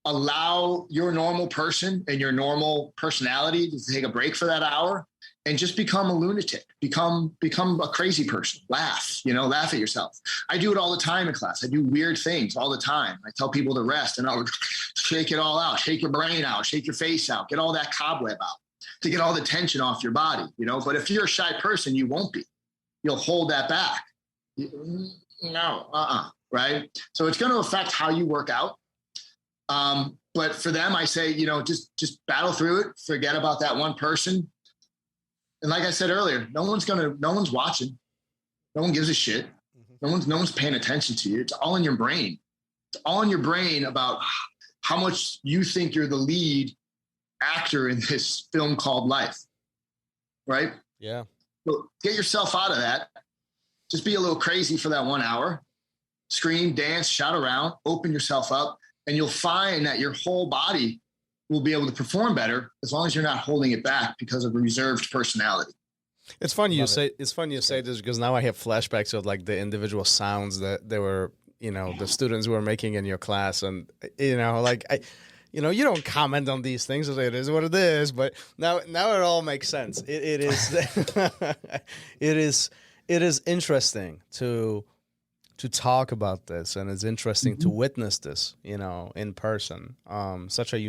Allow your normal person and your normal personality to take a break for that hour and just become a lunatic, become a crazy person. Laugh at yourself. I do it all the time in class. I do weird things all the time. I tell people to rest and I'll shake it all out, shake your brain out, shake your face out, get all that cobweb out to get all the tension off your body, but if you're a shy person, you won't be, you'll hold that back. Right. So it's going to affect how you work out. But for them, I say, just battle through it. Forget about that one person. And like I said earlier, no one's watching. No one gives a shit. No one's paying attention to you. It's all in your brain. It's all in your brain about how much you think you're the lead actor in this film called life. Right? Yeah. So get yourself out of that. Just be a little crazy for that 1 hour. Scream, dance, shout around, open yourself up. And you'll find that your whole body will be able to perform better as long as you're not holding it back because of a reserved personality. It's funny you say this because now I have flashbacks of like the individual sounds that they were, the students were making in your class, and you don't comment on these things. It is what it is, but now it all makes sense. It is it is interesting to talk about this, and it's interesting to witness this, in person. Such a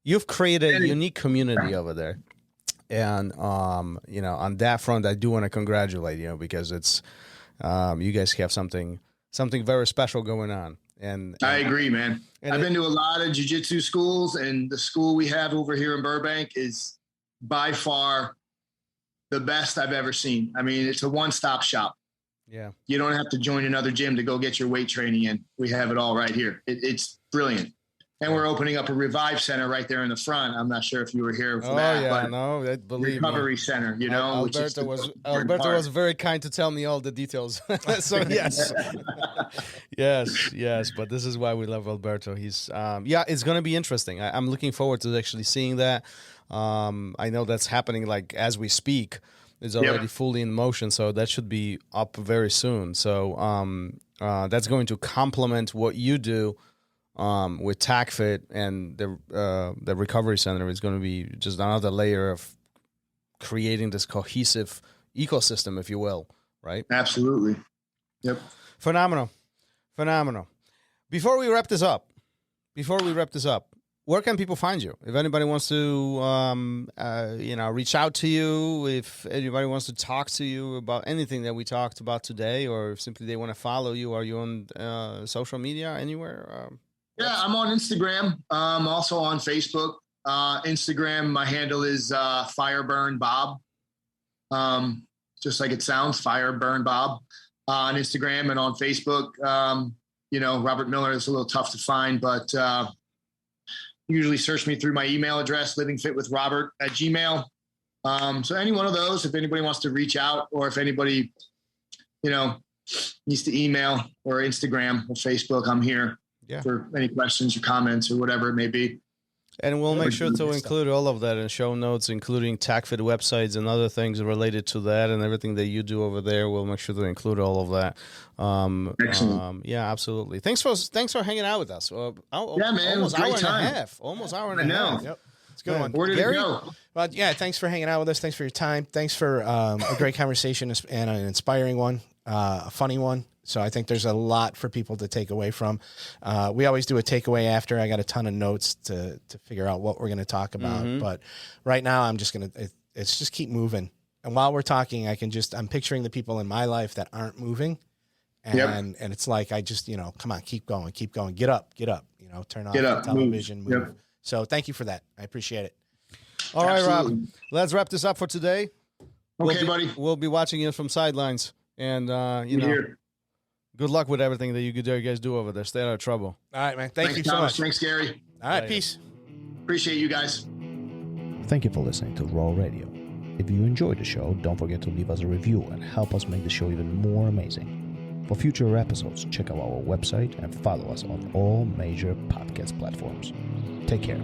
you've created a unique community over there. And, on that front, I do want to congratulate you, because it's, you guys have something very special going on. And I agree, man. I've been to a lot of jiu-jitsu schools, and the school we have over here in Burbank is by far the best I've ever seen. I mean, it's a one-stop shop. Yeah. You don't have to join another gym to go get your weight training in. We have it all right here. It's brilliant. And we're opening up a Revive Center right there in the front. I'm not sure if you were here for that. Yeah, no, believe recovery me. Center, Alberto was very kind to tell me all the details. So yes. yes. But this is why we love Alberto. He's, it's going to be interesting. I'm looking forward to actually seeing that. I know that's happening like as we speak. It's already fully in motion, so that should be up very soon. So that's going to complement what you do with Taccfit, and the recovery center is going to be just another layer of creating this cohesive ecosystem, if you will, right? Absolutely. Yep. Phenomenal. Before we wrap this up, where can people find you? If anybody wants to, reach out to you, if anybody wants to talk to you about anything that we talked about today, or if simply they want to follow you, are you on social media anywhere? Yeah, I'm on Instagram. I'm also on Facebook. Instagram, my handle is Fireburn Bob. Just like it sounds, Fireburn Bob on Instagram, and on Facebook. Robert Miller is a little tough to find, but usually search me through my email address, livingfitwithrobert@gmail. So any one of those, if anybody wants to reach out, or if anybody, needs to email or Instagram or Facebook, I'm here for any questions or comments or whatever it may be. And we'll make sure to include all of that in show notes, including Taccfit websites and other things related to that, and everything that you do over there. We'll make sure to include all of that. Excellent. Yeah, absolutely. Thanks for hanging out with us. Man, almost hour and a half. Almost hour and a half. Yep. It's a good one. Where did it go? Well, yeah, thanks for hanging out with us. Thanks for your time. Thanks for a great conversation and an inspiring one, a funny one. So I think there's a lot for people to take away from. We always do a takeaway after. I got a ton of notes to figure out what we're going to talk about. Mm-hmm. But right now I'm just going to, it's just keep moving. And while we're talking, I'm picturing the people in my life that aren't moving. And it's like, I just, come on, keep going, get up, turn off the television, move. Yep. So thank you for that. I appreciate it. All right, Rob, let's wrap this up for today. Okay, buddy. We'll be watching you from sidelines, and, good luck with everything that you guys do over there. Stay out of trouble. All right, man. Thanks, you so much. Thanks, Gary. All right, peace. Appreciate you guys. Thank you for listening to RŌL Radio. If you enjoyed the show, don't forget to leave us a review and help us make the show even more amazing. For future episodes, check out our website and follow us on all major podcast platforms. Take care.